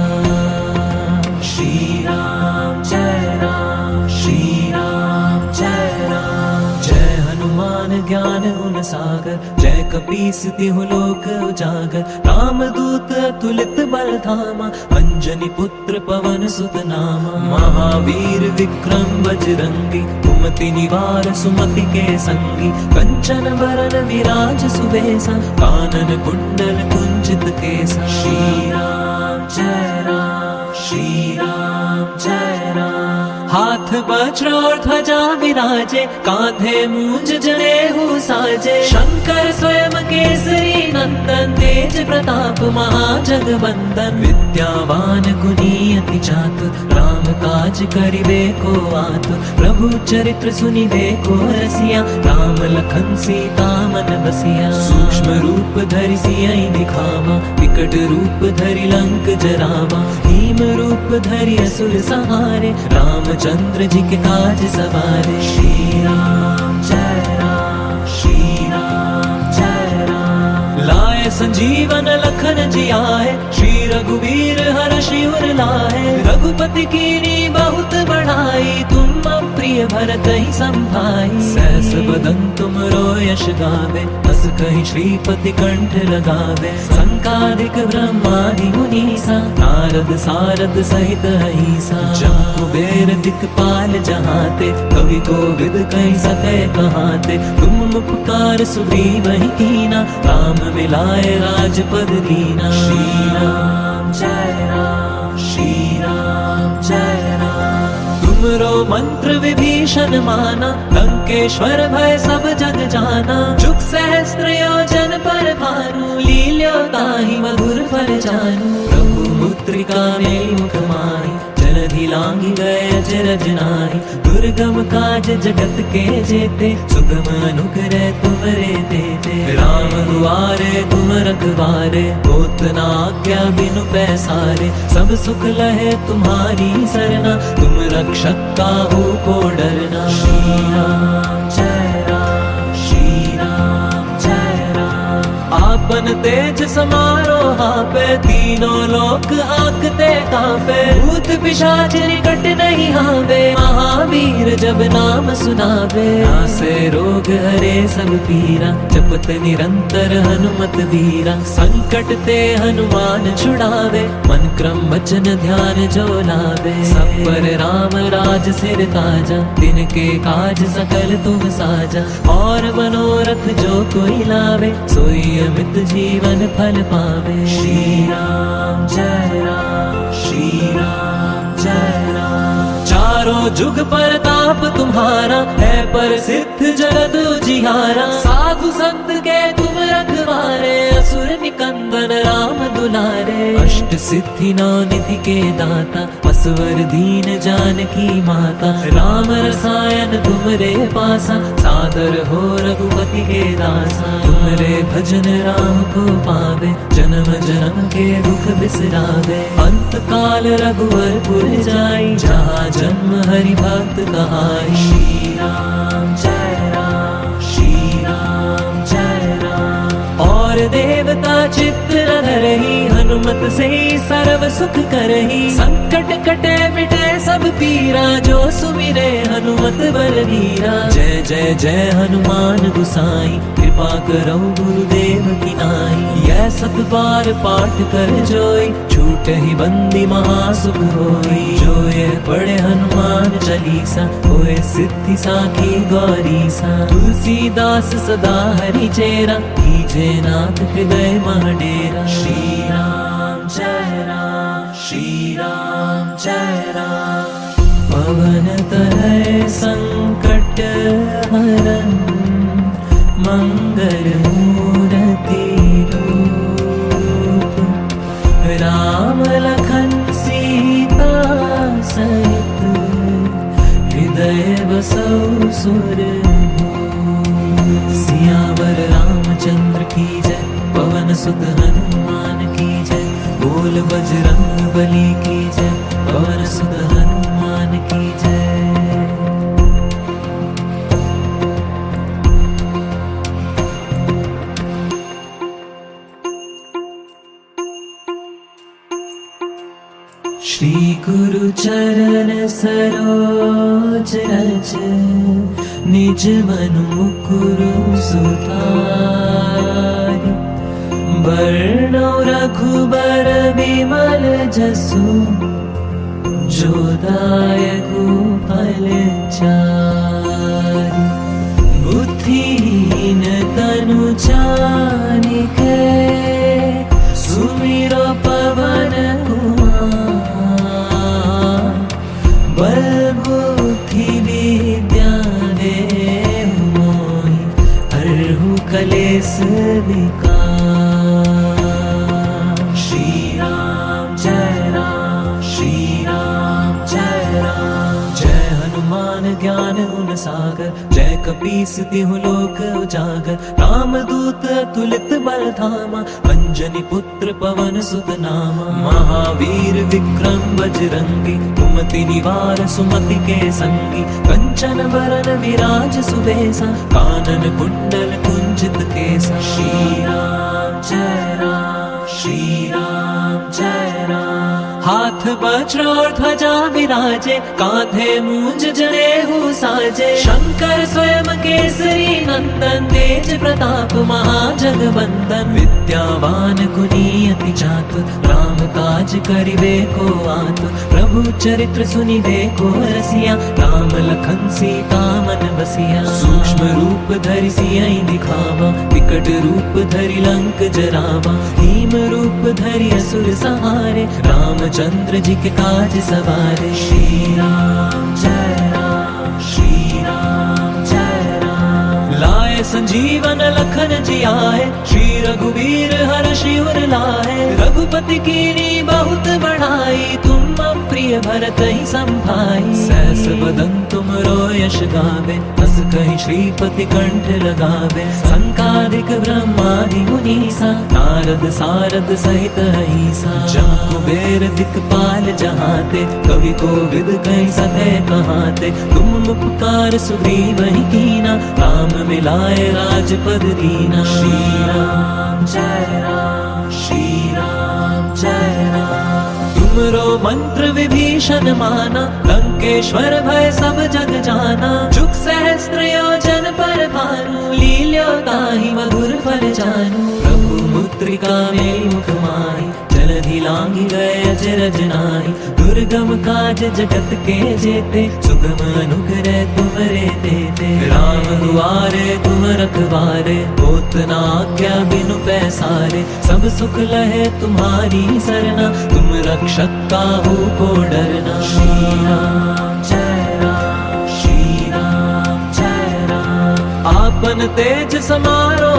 श्री राम जय राम, श्री राम जय राम। जय हनुमान ज्ञान गुण सागर, जय कपीस तिहु लोक उजागर। राम दूत अतुलित बल धामा, अंजनी पुत्र पवन सुत नामा। महावीर विक्रम बजरंगी, कुमति निवार सुमति के संगी। कंचन बरन विराज सुबेसा, कानन कुंडल कुंचित केसा। श्री राम जय राम, श्री राम जय राम। हाथ वज्र और ध्वजा विराजे, कांधे मूंज जनेऊ साजे। शंकर स्वयं केसरी नंदन, तेज प्रताप महाजगवंदन। विद्यावान गुणी अति चातुर, राम काज करिबे को आतुर। प्रभु चरित्र सुनिबे को रसिया, राम लखन सीता मन बसिया। सूक्ष्म रूप धरि सियहि दिखावा, विकट रूप धरि लंक जरावा। भीम रूप धरि असुर सहारे, रामचंद्र जी के काज सवारे। श्री राम जय राम, श्री राम जय राम। लाए संजीवन लखन जियाए, श्री रघुवीर हर्षि उर लाए। रघुपति कीनी बहुत बढ़ाई, तुम प्रिय भरत ही संभाई। सहस बदन तुम यश गावे, बस कहीं श्रीपति कंठ लगावे। संकादिक ब्रह्मादि मुनीसा, नारद सारद सहित अहिसा। जब कुबेर दिक्पाल जहाते, कवि कोविद कहीं सके कहाते। तुम उपकार सुग्रीव ही कीना, राम मिलाए राजपद दीना। श्री राम जय राम, श्री राम जय राम। तुमरो मंत्र विभीषण माना, लंकेश्वर भय सब जग जाना। जुग सहस्त्र योजन पर भानु, लील्यो ताहि मधुर फल जानू। प्रभु मुद्रिका मेलि मुख माहि, जलधि लांघि गए अचरज नाहि। दुर्गम काज जगत के जेते, सुगम अनुग्रह तुमरे देते। राम दुआरे तुम रखवारे, होत न आज्ञा बिनु पैसारे। सब सुख लहे तुम्हारी सरना, तुम रक्षक काहू को डरना। श्री राम जय राम, श्री राम जय राम। आपन तेज समारो हापे, तीनों लोक हाकते कांपे। भूत पिशाच निकट नहीं आवे, महावीर जब नाम सुनावे। नासे रोग हरे सब पीरा, जपत निरंतर हनुमत वीरा। संकट ते हनुमान छुड़ावे, मन क्रम वचन ध्यान जो लावे। सब पर राम राज सिर ताजा, तिनके काज सकल तुम साजा। और मनोरथ जो कोई लावे, सोई अमित जीवन फल पावे। श्री राम जय राम, श्री राम जय राम। चारों जुग परताप तुम्हारा, है प्रसिद्ध जगत उजियारा। साधु संत के तुम रखवारे, असुर निकंदन राम दुलारे। अष्ट सिद्धि नौ निधि के दाता, असवर दीन जानकी माता। राम रसायन तुमरे पासा, सादर हो रघुपति के दासा। तुमरे भजन राम को पावे, जन्म जन्म के दुख बिसरावे। अंत काल रघुवर पुर जाई, जहाँ जन्म हरि भक्त कहाई। श्री राम जय राम, श्री राम जय राम। और देवता चित्त धरहि, हनुमत से सर्व सुख करहि। संकट कटे मिटे सब पीरा, जो सुमिरे हनुमत बलवीरा। जय जय जय हनुमान गुसाई, कृपा करो गुरुदेव की नाई। यह सत बार पाठ कर जोई, छूट ही बंदी महासुख होई। जो ये पढ़े हनुमान चालीसा, होए सिद्धि साखी गौरीसा। तुलसीदास सदा हरि चेरा, कीजे नाथ हृदय महडेरा। श्री राम जय राम, श्री राम जय राम। पवन तनय संकट हरन, मंगल मूर्ति रूप। राम लखन सीता सहित, हृदय बसौ सुरभूप। सियावर रामचंद्र की जय, पवन सुत हनुमान की जय। बोल बजरंग बली की जय, पवन सुत हनुमान की जय। सरोज रज निज मनु मुकुरु सुधारि वर्णो रघुबर बिमल जसु जो दायकु फल चारि बुद्धिहीन तनु जानिके सुमिरो पवन कुमार बल बुद्धि विद्या देहु मोहि हरहु कलेश विकार श्री राम जय राम श्री राम जय राम जय हनुमान ज्ञान गुण सागर जय कपीस तिहु लोक उजागर राम दूत अतुलित बल धामा अंजनी पुत्र पवन सुत नामा महावीर विक्रम बजरंगी कुमति निवार सुमति के संगी कंचन बरन विराज सुबेसा कानन कुंडल कुंजित केसा श्री राम जय राम श्री राम जय राम हाथ वज्र और ध्वजा विराजे कांधे मूंज जनेऊ साजे शंकर स्वयं केसरी नंदन तेज प्रताप महाजगवंदन विद्यावान गुणी अति चातुर राम काज करिबे को आतुर प्रभु चरित्र सुनिबे को रसिया राम लखन सीता मन बसिया सूक्ष्म रूप धरि सियहि दिखावा विकट रूप धरि लंक जरावा भीम रूप धरि असुर सहारे रामचंद्र जी के काज सवारे श्री राम जय राम श्री राम जय राम लाए संजीवन लखन जियाए श्री रघुवीर हर्षि उर लाए रघुपति कीनी बहुत बढ़ाई तुम प्रिय भरत ही संभाई सहस बदन तुम यश गावे हस कहीं श्रीपति कंठ लगावे संकादिक ब्रह्मादि मुनीसा नारद सारद सहित अहिसा जम कुबेर दिक्पाल जहाते कवि कोविद कहीं सदै कहाते तुम उपकार सुग्रीव ही कीना राम मिलाए राजपद दीना श्री राम जय राम श्री राम जय राम तुमरो मंत्र विभीषण माना लंकेश्वर भय सब जग जाना जुग सहस्त्र योजन पर भानु लील्यो ताहि मधुर फल जानू प्रभु मुद्रिका मेल मुख माहि जलधि लांघि गए अजरज नाहि दुर्गम काज जगत के जेते सुगम अनुग्रह तुमरे देते राम दुआरे तुम रखवारे होत न आज्ञा बिनु पैसारे सब सुख लहे तुम्हारी सरना तुम रक्षक काहू को डरना श्री राम जय राम श्री राम जय राम आपन तेज समारो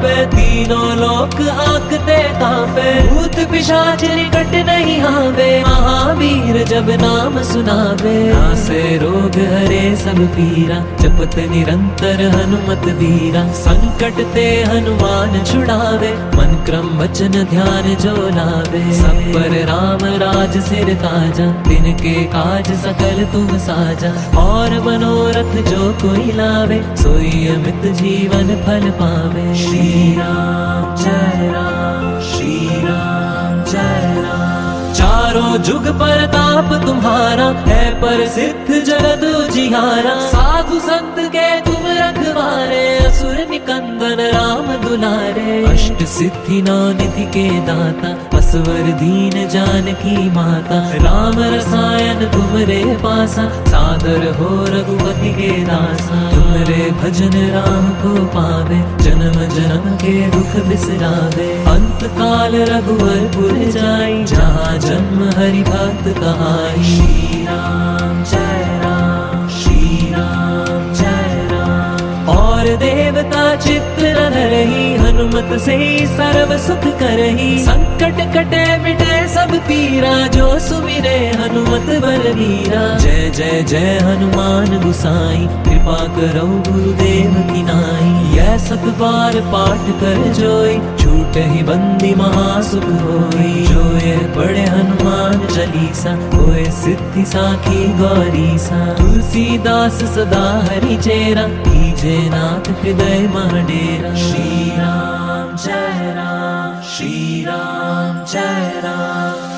पे तीनों लोक आकते कांपे भूत पिशाच निकट नहीं आवे महावीर जब नाम सुनावे नासे रोग हरे सब पीरा जपत निरंतर हनुमत वीरा संकट ते हनुमान छुड़ावे मन क्रम वचन ध्यान जो लावे सब पर राम राज सिर ताजा तिनके काज सकल तुम साजा और मनोरथ जो कोई लावे सोई अमित जीवन फल पावे श्री राम जय राम श्री राम जय राम चारों जुग परताप तुम्हारा है प्रसिद्ध जगत उजियारा साधु संत के तुम रखवारे असुर निकंदन राम दुलारे अष्ट सिद्धि नौ निधि के दाता असवर दीन जानकी माता राम रसायन तुमरे पासा सादर हो रघुपति के दासा तुमरे भजन राम को पावे जन्म जन्म के दुख बिसरावे अंत काल रघुवर पुर जाई जहाँ जन्म हरि भक्त कहाई श्री राम जय राम श्री राम जय राम और देवता चित्त न धरहि हनुमत से सर्व सुख करहि संकट कटे मिटे सब पीरा जो सुमिरे हनुमत बलवीरा जय जय जय हनुमान गुसाई कृपा करो गुरुदेव की नाई यह सत बार पाठ कर जोई छूटे ही बंदी महासुख होई जो ये पढ़े हनुमान चालीसा होए सिद्धि साखी गौरीसा तुलसीदास सदा हरि चेरा कीजे नाथ हृदय महडेरा श्री राम जय राम श्री राम जय राम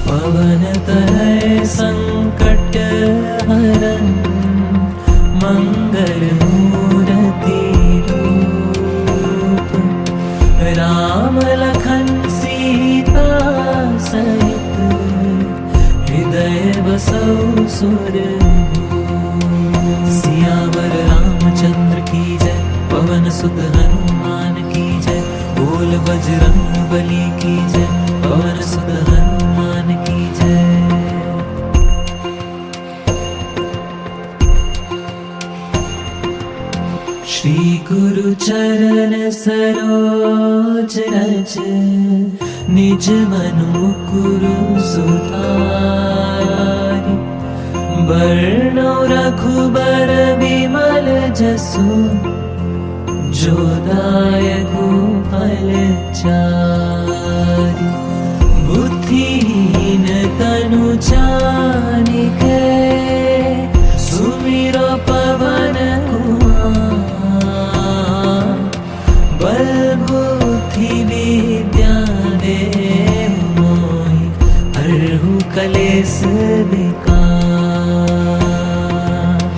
पवन तनय संकट हरन मंगल मूर्ति रूप राम लखन सीता सहित हृदय बसौ सुरभूप। सियावर रामचंद्र की जय, पवन सुत हनुमान की जय, बोल बजरंग बली की जय, पवन सुत हनुमान की जय। श्री गुरु चरण सरोज रज, निज मन मुकुरु सुधारि। बरनौ रघुबर बिमल जसु, जो दायकु फल चारि। बुद्धिहीन तनु जानिके, सुमिरो पवन कुमार। बल बुद्धि विद्या देहु मोहि, हरहु कलेश विकार।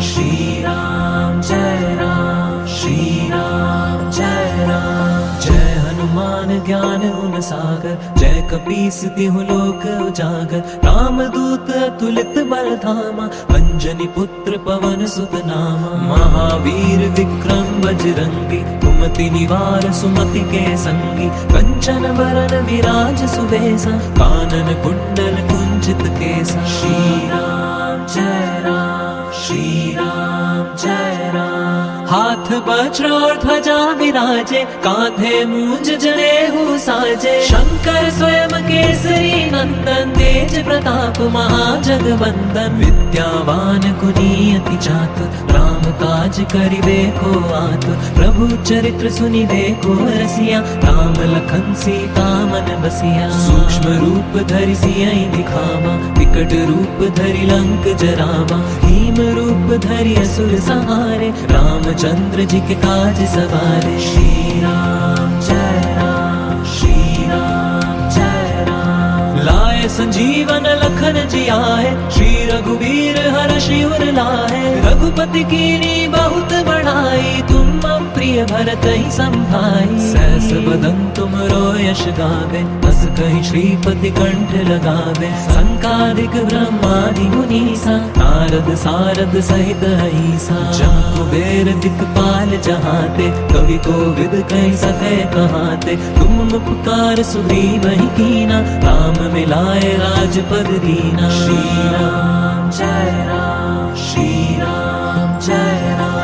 श्री राम जय राम, श्री राम जय राम। जय हनुमान ज्ञान गुण सागर, जय कपीस तिहु लोक उजागर। राम दूत अतुलित बल धामा, अंजनी पुत्र पवन सुत नामा। महावीर विक्रम बजरंगी, कुमति निवार सुमति के संगी। कंचन बरन विराज सुबेसा, कानन कुंडल कुंचित केसा। श्री राम जय राम, श्री राम जय राम। हाथ वज्र और ध्वजा विराजे, कांधे मूंज जनेऊ साजे। शंकर स्वयं केसरी नंदन, तेज प्रताप महाजगवंदन। विद्यावान गुणी अति चातुर, राम काज करिबे को आतुर। प्रभु चरित्र सुनिबे को रसिया, राम लखन सीता मन बसिया। सूक्ष्म रूप धरि सियहि दिखावा, विकट रूप धरि लंक जरावा। भीम रूप धरि असुर संहारे, रामचंद्र जी के काज सवारे। श्री राम जय राम, श्री राम जय राम। लाए संजीवन लखन जियाए, श्री रघुवीर हर्षि उर लाए। रघुपति कीनी बहुत बढ़ाई, तुम प्रिय भरत ही संभाई। सहस बदन तुम यश गावे, बस कहीं श्रीपति कंठ लगावे। संकादिक ब्रह्मादि मुनीसा, नारद सारद सहित अहिसा। जम कुबेर दिक्पाल जहाते, कवि कोविद कहीं सके कहाते। तुम उपकार सुग्रीव ही कीना, राम मिलाए राजपद दीना। श्री राम जय राम, श्री राम जय राम।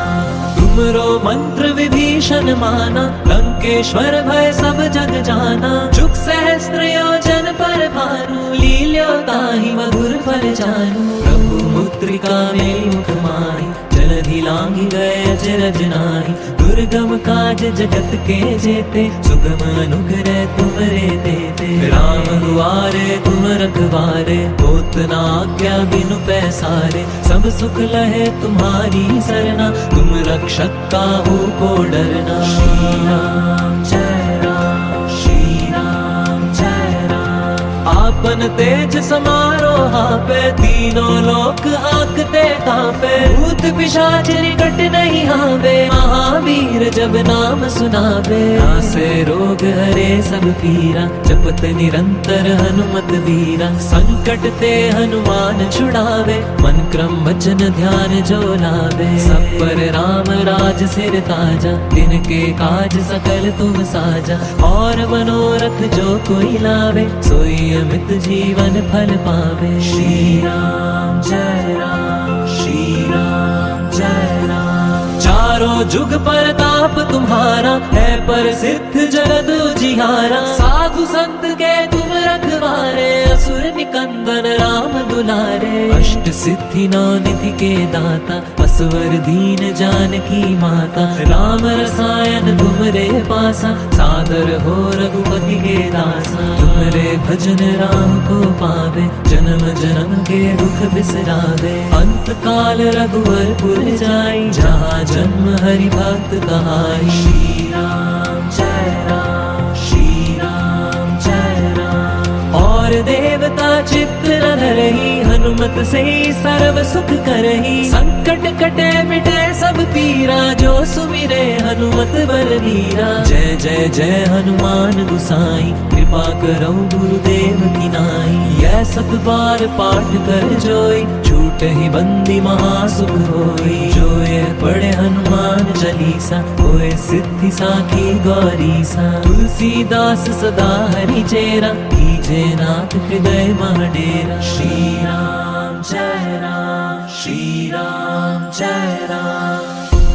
तुमरो मंत्र विभीषण माना, लंकेश्वर भय सब जग जाना। जुग सहस्त्र योजन पर भानु, लील्यो ताहि मधुर फल जानू। प्रभु मुद्रिका मेलि मुख माहि, जलधि लांघि गए अचरज नाहि। दुर्गम काज जगत के जेते, सुगम अनुग्रह तुमरे देते। राम दुआरे तुम रखवारे, होत न आज्ञा बिनु पैसारे। सब सुख लहे तुम्हारी सरना, तुम रक्षक काहू को डरना। श्री राम जय राम, श्री राम जय राम। आपन तेज समारो हापे, तीनों लोक हाकते कांपे। भूत पिशाच निकट नहीं आवे, महावीर जब नाम सुनावे। नासे रोग हरे सब पीरा, जपत निरंतर हनुमत वीरा। संकट ते हनुमान छुड़ावे, मन क्रम वचन ध्यान जो लावे। सब पर राम राज सिर ताजा, तिनके काज सकल तुम साजा। और मनोरथ जो कोई लावे, सोई अमित जीवन फल पावे। श्री राम जय राम, श्री राम जय राम। चारों जुग परताप तुम्हारा, है प्रसिद्ध जगत उजियारा। साधु संत के तुम रखवारे, असुर निकंदन राम दुलारे। अष्ट सिद्धि नौ निधि के दाता, असवर दीन जानकी माता। राम रसायन तुमरे पासा, सादर हो रघुपति के दासा। तुमरे भजन राम को पावे, जन्म जन्म के दुख बिसरावे। अंत काल रघुवर पुर जाई, जहाँ जन्म हरि भक्त कहाई। श्री राम जय राम, श्री राम जय राम। और और देवता चित्त न धरहि, हनुमत से सर्व सुख करहि। संकट कटे मिटे सब पीरा, जो सुमिरे हनुमत बलबीरा। जय जय जय हनुमान गुसाई, कृपा करो गुरुदेव की नाई। यह 7 बार पाठ कर जोई, छूटे ही बंदी महासुख होई। जो यह पढ़े हनुमान चालीसा, होए सिद्धि साखी गौरीसा। तुलसीदास सदा हरि चेरा, कीजे नाथ हृदय मह डेरा। श्री राम जय राम, श्री राम जय राम।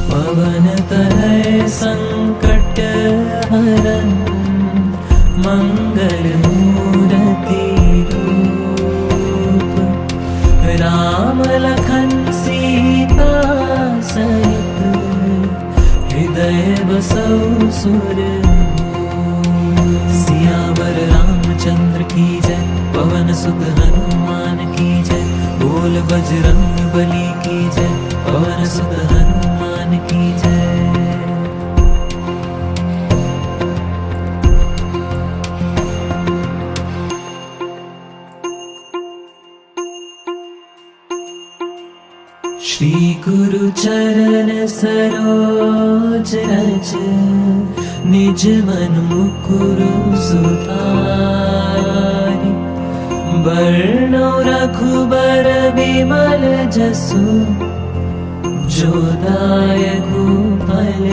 पवन तनय संकट हरन, मंगल मूर्ति रूप। राम लखन सीता सहित, हृदय बसौ सुरभूप। सियावर रामचंद्र की जय, पवन सुत हनुमान की जय। बोल बजरंग बली की जय, पवन सुत हनुमान की जय। श्री गुरु चरण सरोज रज, निज मन मुकुरु सुधारि। बरनौ रघुबर बिमल जसु, जो दायकु फल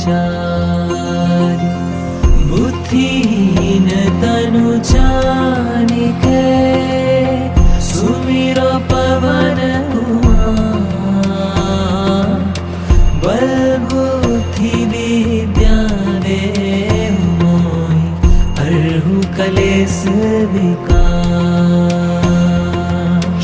चारि। बुद्धिहीन तनु जानिके, सुमिरो पवन कुमार। बल बुद्धि विद्या देहु मोहि, हरहु कलेस विकार।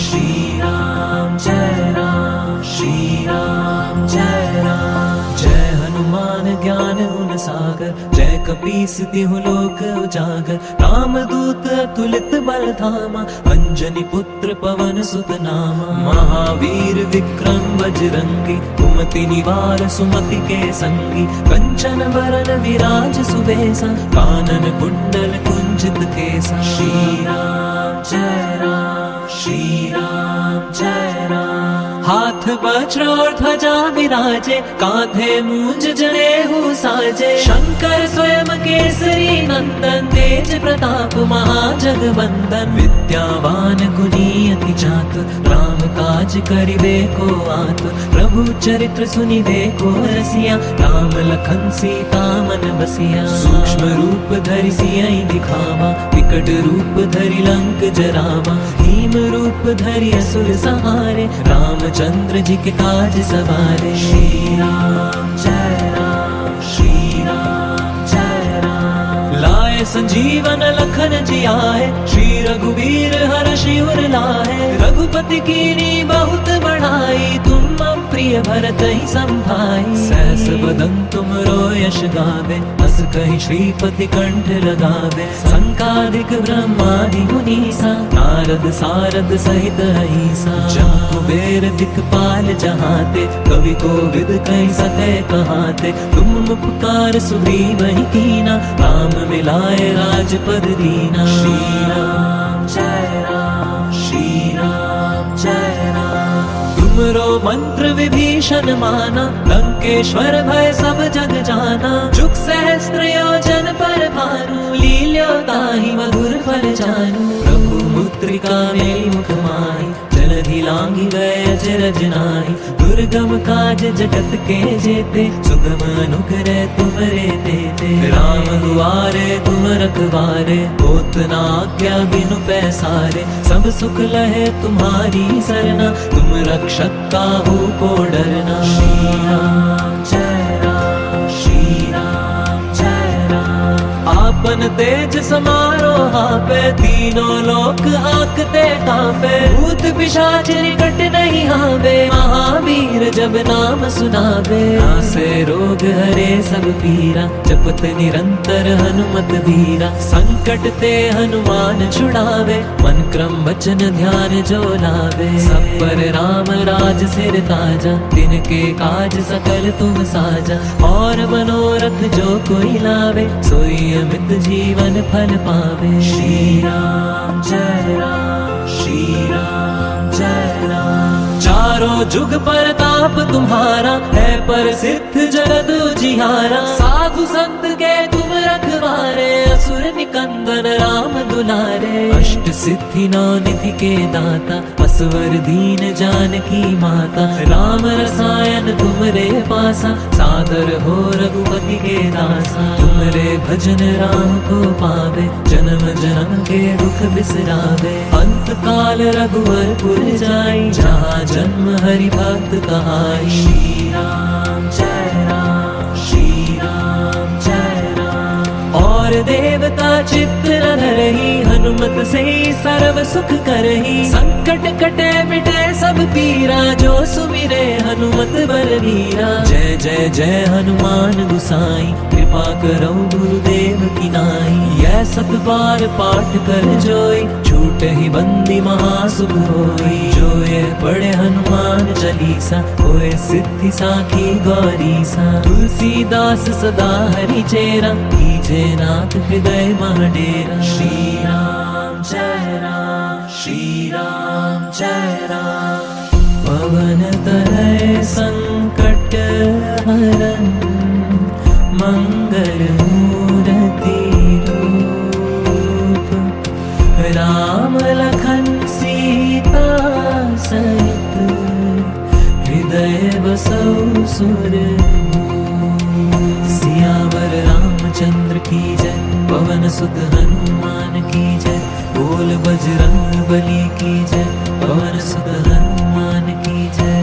श्री राम जय राम, श्री राम जय राम। जय हनुमान ज्ञान गुण सागर, जय कपीस तिहु लोक उजागर। रामदूत अतुलित बल धामा, अंजनी पुत्र पवन सुत नामा। महावीर विक्रम बजरंगी, कुमति निवार सुमति के संगी। कंचन बरन विराज सुबेसा, कानन कुंडल कुंजित केसा। श्री राम जय राम, श्री राम जय राम। हाथ वज्र और ध्वजा विराजे, कांधे मूंज जनेऊ साजे। शंकर स्वयं केसरी नंदन, तेज प्रताप महाजगवंदन। विद्यावान गुणी अति चातुर, राम काज करिबे को आतुर। प्रभु चरित्र सुनिबे को रसिया, राम लखन सीता मन बसिया। सूक्ष्म रूप धरि सियहि दिखावा, विकट रूप धरि लंक जरावा। भीम रूप धरि असुर सहारे, रामचंद्र जी के काज सवारे। श्री राम जय राम, श्री राम जय राम। लाए संजीवन लखन जियाए, श्री रघुवीर हर्षि उर लाए। रघुपति कीनी बहुत बढ़ाई, तुम प्रिय भरत ही संभाई। सहस बदन तुमरो यश गावे, हस कहि श्रीपति कंठ लगावे। संकादिक ब्रह्मादि मुनीसा, नारद सारद सहित अहिसा। जहाँ कुबेर दिक्पाल जहाते, कवि कोविद कहि सके कहाते। तुम उपकार सुग्रीव ही कीना, राम मिलाए राजपद दीना। श्री राम जय राम, श्री राम जय राम। तुमरो मंत्र विभीषण माना, लंकेश्वर भय सब जग जाना। जुग सहस्त्र योजन पर भानु, लील्यो ताहि मधुर फल जानू। प्रभु मुद्रिका मेलि मुख माहि, जलधि लांघि गए अचरज नाहि। दुर्गम काज जगत के जेते, सुगम अनुग्रह तुमरे तेते। राम दुआरे तुम रखवारे, होत न आज्ञा बिनु पैसारे। सब सुख लहे तुम्हारी सरना, तुम रक्षक काहू को डरना। श्री राम जय राम, श्री राम जय राम। आपन तेज समारो हापे, तीनों लोक हाकते कांपे। भूत पिशाच निकट नहीं आवे, महावीर जब नाम सुनावे। नासे रोग हरे सब पीरा, जपत निरंतर हनुमत बीरा। संकट ते हनुमान छुड़ावे, मन क्रम वचन ध्यान जो लावे। सब पर राम राज सिर ताजा, तिनके काज सकल तुम साजा। और मनोरथ जो कोई लावे, सोई अमित जीवन फल पावे। पावे। श्री राम जय राम, श्री राम जय राम। चारों जुग परताप तुम्हारा है, प्रसिद्ध जगत उजियारा। साधु संत के तुम रखवारे, असुर निकंदन राम दुलारे। अष्ट सिद्धि नौ निधि के दाता, असवर दीन जानकी माता। राम रसायन तुमरे पासा, सादर हो रघुपति के दासा। तुमरे भजन राम को पावे, जन्म जन्म के दुख बिसरावे। अंत काल रघुवरपुर जाई, जहाँ जन्म हरि भक्त कहाई। श्री राम जय राम, श्री राम जय राम। और देवता चित्त न धरहि, हनुमत से सर्व सुख करहि। संकट कटे मिटे सब पीरा, जो सुमिरे हनुमत बलवीरा। जय जय जय हनुमान गुसाई, कृपा करो गुरुदेव की नाई। यह सत बार पाठ कर जोई, छूट ही बंदी महासुख होई। जो ये पढ़े हनुमान चालीसा, होए सिद्धि साखी गौरीसा। तुलसीदास सदा हरि चेरा, कीजे नाथ हृदय महडेरा। श्री राम जय राम, श्री राम जय राम। पवन तनय संकट हरन, मंगल मूर्ति रूप। राम लखन सीता सहित, हृदय बसौ सुरभूप। सियावर रामचंद्र की जय, पवन सुत हनुमान की जय। बोल बजरंग बली की जय, पवन सुत हनुमान की जय।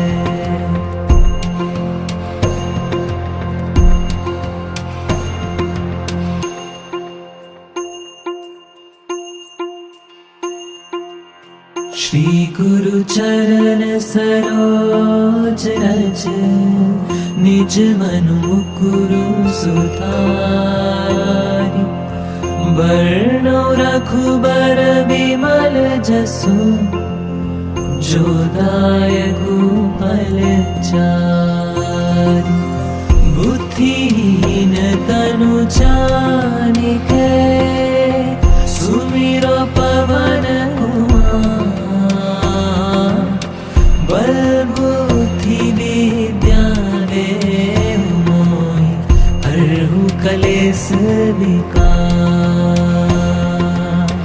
श्री गुरु चरण सरोज रज, निज मनु मुकुरु सुधारि। बरनौ रघुबर बिमल जसु, जो दायकु फल चारि। बुद्धिहीन तनु जानिके, सुमिरो पवन कुमार। बल बुद्धि विद्या देहु मोहि, हरहु कलेस विकार।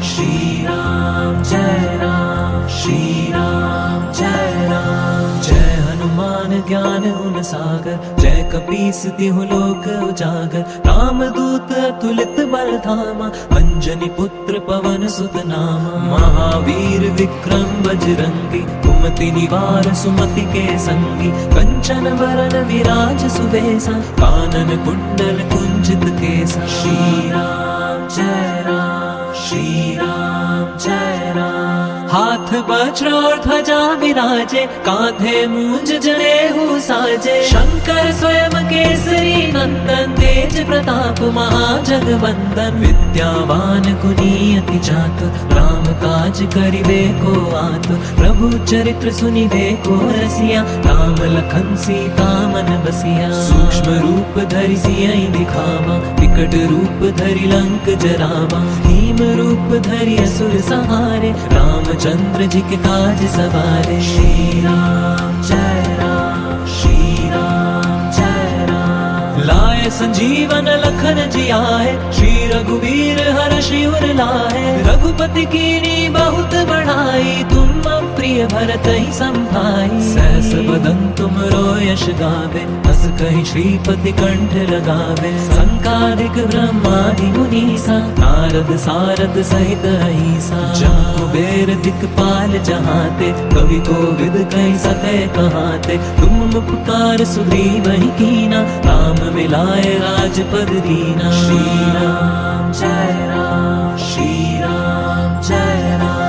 श्री राम जय राम, श्री राम जय राम। जय हनुमान ज्ञान गुण सागर, जय कपीस तिहु लोक उजागर। राम दूत अतुलित बल धामा, अंजनी पुत्र पवन सुत नामा। महावीर विक्रम बजरंगी, कुमति निवार सुमति के संगी। कंचन वरन विराज सुबेसा, कानन कुंडल कुंचित केसा। श्री राम जय राम, श्री राम जय राम। हाथ वज्र और ध्वजा विराजे, कांधे मूंज जनेऊ साजे। शंकर स्वयं केसरी नंदन, तेज प्रताप महाजगवंदन। विद्यावान गुणी अति चातुर, राम काज करिबे को आतुर। प्रभु चरित्र सुनिबे को रसिया, राम लखन सीता मन बसिया। सूक्ष्म रूप धरि सियहि दिखावा, विकट रूप धरि लंक जरावा। भीम रूप धरि असुर संहारे, रामचंद्र जी के काज सवारे। श्री राम जय राम, श्री राम जय राम। लाए संजीवन लखन जियाए, श्री रघुवीर हर्षि उर लाए। रघुपति कीनी बहुत बढ़ाई, तुम प्रिय भरत ही संभाई। सहस बदन तुम रो यश गावे, हस कहि श्रीपति कंठ लगावे। संकादिक ब्रह्मादि मुनीसा, नारद सारद सहित अहिसा। जहाँ कुबेर दिक्पाल जहाते, कवि कोविद कहि सके कहाते। तुम उपकार सुग्रीव ही कीना, राम मिलाए राजपद दीना। श्री राम जय राम, श्री राम जय राम।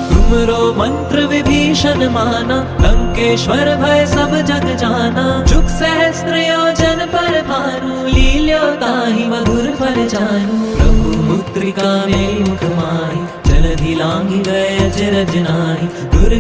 तुमरो मंत्र विभीषण माना, लंकेश्वर भय सब जग जाना। जुग सहस्त्र योजन पर भानु, लील्यो ताहि मधुर फल जानू। प्रभु मुद्रिका मेलि मुख माहि, जलधि लांघि गए अचरज नाहि।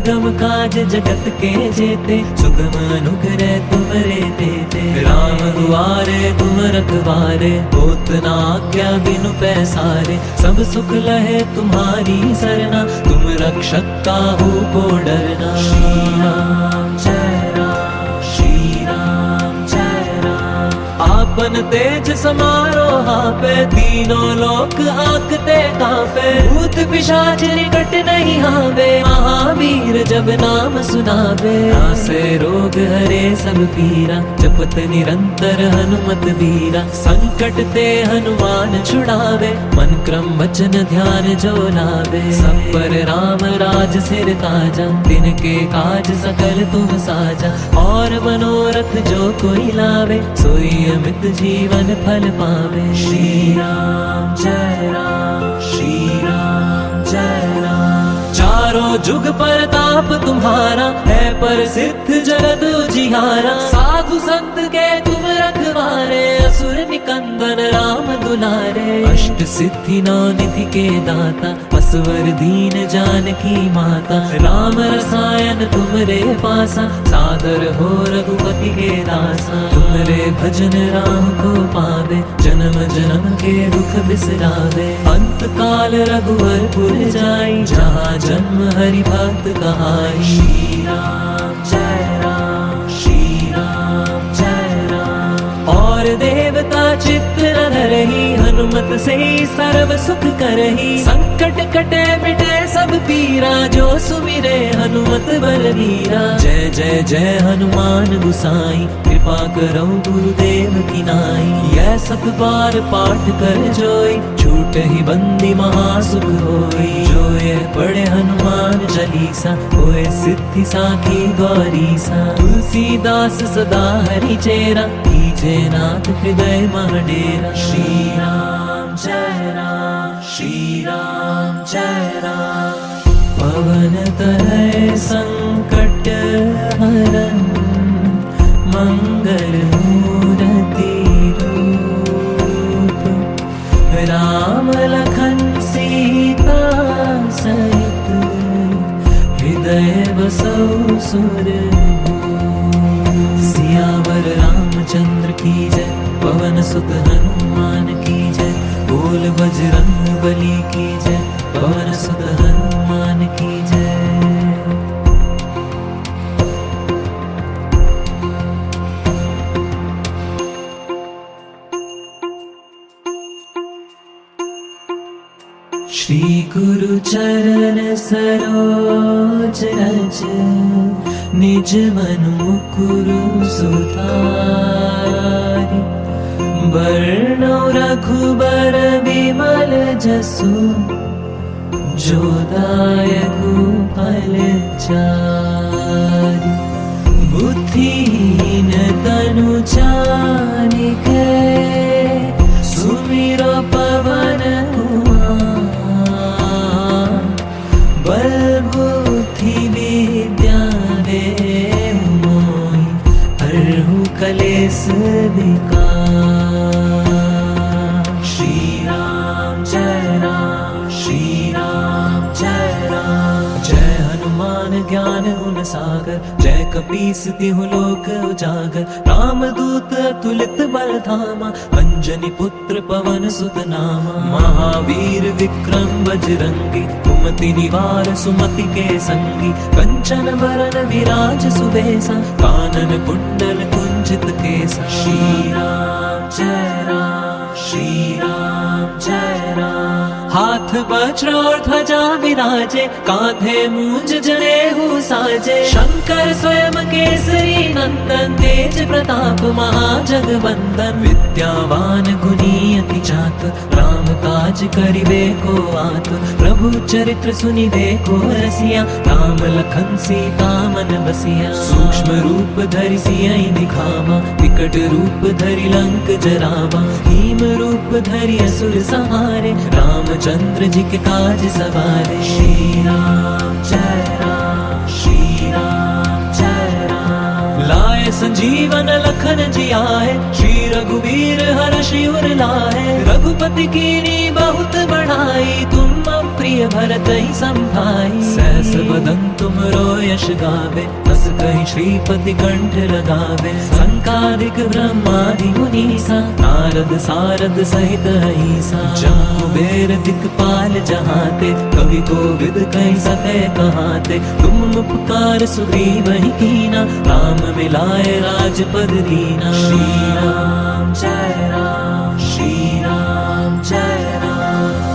दुर्गम काज जगत के जेते, सुगम अनुग्रह तुमरे देते। राम दुआरे तुम रखवारे, होत न आज्ञा बिनु पैसारे। सब सुख लहे तुम्हारी सरना, तुम रक्षक काहू को डरना। श्री राम जय राम, श्री राम जय राम। आपन तेज समारो हापे, तीनों लोक आंकते कांपे। भूत पिशाच निकट नहीं आवे, महावीर जब नाम सुनावे। नासे रोग हरे सब पीरा, जपत निरंतर हनुमत बीरा। संकट ते हनुमान छुड़ावे, मन क्रम वचन ध्यान जो लावे। सब पर राम राज सिर ताजा, तिनके काज सकल तुम साजा। और मनोरथ जो कोई लावे, सोई अमित जीवन फल पावे। श्री राम जय राम, श्री राम जय राम। चारों जुग परताप तुम्हारा, है प्रसिद्ध जगत उजियारा। साधु संत के तुम रखवारे, असुर निकंदन राम दुलारे। अष्ट सिद्धि नौ निधि के दाता, असवर दीन जानकी माता। राम रसायन तुमरे पासा, सादर हो रघुपति के दासा। तुमरे भजन राम को पावे, जन्म जन्म के दुख बिसरावे। अंत काल रघुवर पुर जाई, जहाँ जन्म हरि भक्त कहाई। श्री राम जय राम, श्री राम जय राम। और देवता चित्त न धरहि, हनुमत से सर्व सुख करहि। संकट कटे मिटे सब पीरा, जो सुमिरे हनुमत बलवीरा। जय जय जय हनुमान गुसाई, कृपा करो गुरुदेव की नाई। यह सत बार पाठ कर जोई, छूट ही बंदी महासुख होई। जो ये पढ़े हनुमान चालीसा, होए सिद्धि साखी गौरीसा। तुलसीदास सदा हरि चेरा, कीजे नाथ हृदय महडेरा। श्री राम जय राम, श्री राम जय राम। पवन तनय संकट हरन, मंगल मूर्ति रूप। राम लखन सीता सहित, हृदय बसौ सुरभूप। सियावर रामचंद्र की जय, पवन सुत हनुमान की जय। बोल बजरंग बली की जय, पवन सुत हनुमान की जय। श्री गुरु चरण सरोज रज, निज मन मुकुरु सुधारि। बरनौ रघुबर बिमल जसु, जो दायकु फल चारि। बुद्धिहीन तनु जानिके, सुमिरो पवन कुमार। बल बुद्धि विद्या देहु मोहि, हरहु कलेश विकार। श्री राम जय राम, श्री राम जय राम। जय हनुमान ज्ञान गुण सागर, जय कपीस तिहु लोक उजागर। राम दूत अतुलित बल धामा, अंजनी पुत्र पवन सुत नामा। महावीर विक्रम बजरंगी, कुमति निवार सुमति के संगी। कंचन बरन विराज सुबेसा, कानन कुंडल कुंचित केसा। श्री राम जय राम, श्री राम जय राम। हाथ वज्र और ध्वजा विराजे, कांधे मूंज जनेऊ साजे। शंकर स्वयं केसरी नंदन, तेज प्रताप महाजगवंदन। विद्यावान गुणी अति चातुर, राम काज करिबे को आतुर। प्रभु चरित्र सुनिबे को रसिया, राम लखन सीता मन बसिया। सूक्ष्म रूप धरि सियहि दिखावा, विकट रूप धरि लंक जरावा। भीम रूप धरि असुर संहारे, रामचंद्र जी के काज सवारे। श्री राम जय राम, श्री राम जय राम। लाए संजीवन लखन जियाए, श्री रघुवीर हर्षि उर लाए। रघुपति कीनी बहुत बढ़ाई, तुम प्रिय भरत ही संभाई। सहस बदन तुमरो यश गावे, बस कहीं श्रीपति कंठ लगावे। संकादिक ब्रह्मादि मुनीसा, नारद सारद सहित अहिसा। जम कुबेर दिक्पाल जहाते, कवि कोविद कहीं सके कहाते। तुम उपकार सुग्रीव ही कीना, राम मिलाए राजपद दीना। श्री राम जय राम, श्री राम जय राम।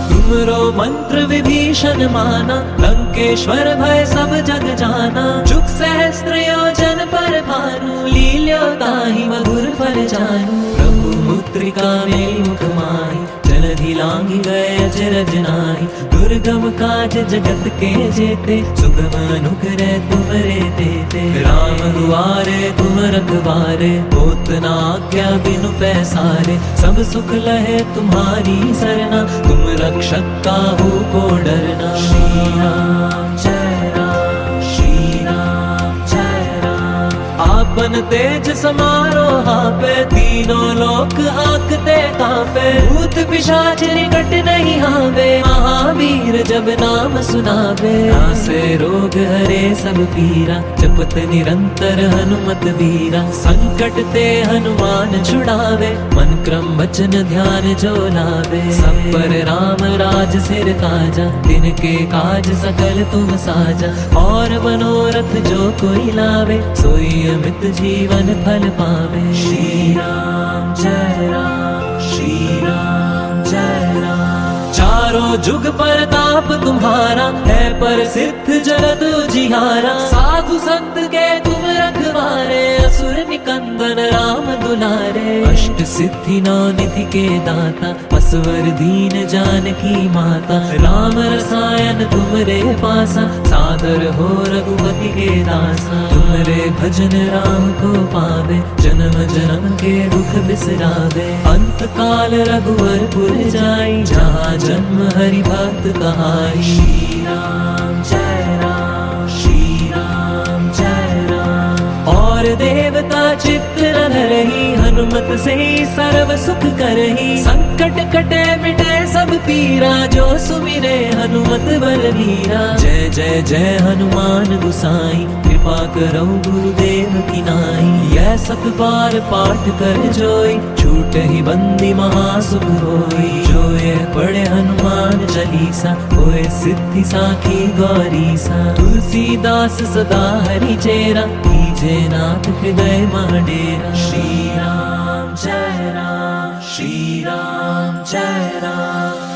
तुमरो मंत्र विभीषण माना, लंकेश्वर भय सब जग जाना। जुग सहस्त्र योजन पर भानु, लील्यो ताहि मधुर फल जानू। प्रभु मुद्रिका मेल मुख माहि, जलधि लांघि गए अचरज नाहि। दुर्गम काज जगत के जेते, सुगम अनुग्रह तुमरे तेते। राम दुआरे तुम रखवारे, होत न आज्ञा बिनु पैसारे। सब सुख लहे तुम्हारी सरना, तुम रक्षक काहू को डरना। श्री राम जय राम, श्री राम जय राम। आपन तेज समारो हापे, तीनों लोक हाकते कांपे। भूत पिशाच निकट नहीं हावे, महावीर जब नाम सुनावे। नासे रोग हरे सब पीरा, जपत निरंतर हनुमत वीरा। संकट ते हनुमान छुड़ावे, मन क्रम वचन ध्यान जो लावे। सब पर राम राज सिर ताजा, तिनके काज सकल तुम साजा। और मनोरथ जो कोई लावे, सोई अमित जीवन फल पावे। श्री राम जय राम, श्री राम जय राम। चारों जुग परताप तुम्हारा, है प्रसिद्ध जगत उजियारा। साधु संत के तुम रखवारे, असुर निकंदन राम दुलारे। अष्ट सिद्धि नौ निधि के दाता, असवर दीन जानकी माता। राम रसायन तुमरे पासा, सादर हो रघुपति के दासा। तुमरे भजन राम को पावे, जन्म जन्म के दुख बिसरावे। अंत काल रघुवरपुर जाई, जहाँ जन्म हरि भक्त कहाई। श्री राम जय राम, श्री राम जय राम। और देवता चित्त न रही, हनुमत से सर्व सुख करही। संकट कटे मिटे सब पीरा, जो सुमिरे हनुमत बलवीरा। जय जय जय हनुमान गुसाई, कृपा करो गुरुदेव की नाई। यह सत बार पाठ कर जोई, छूट ही बंदी महासुख होई। जो ये पढ़े हनुमान चालीसा, होए सिद्धि साखी गौरीसा। तुलसीदास सदा हरि चेरा, कीजे नाथ हृदय महाडेरा। श्री राम जय राम, श्री राम जय राम।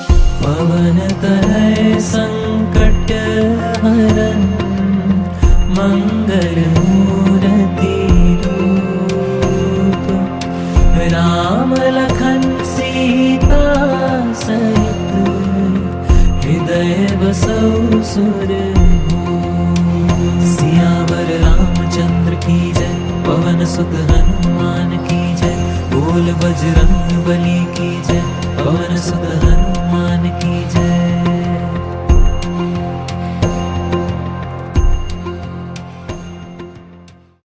पवन तनय संकट हरन, मंगल मूर्ति रूप। राम लखन सीता सहित, हृदय बसौ सुरभूप। सियावर रामचंद्र की जय, पवन सुत हनुमान की जय। बोल बजरंग बली की जय, पवन सुत हनुमान की जय।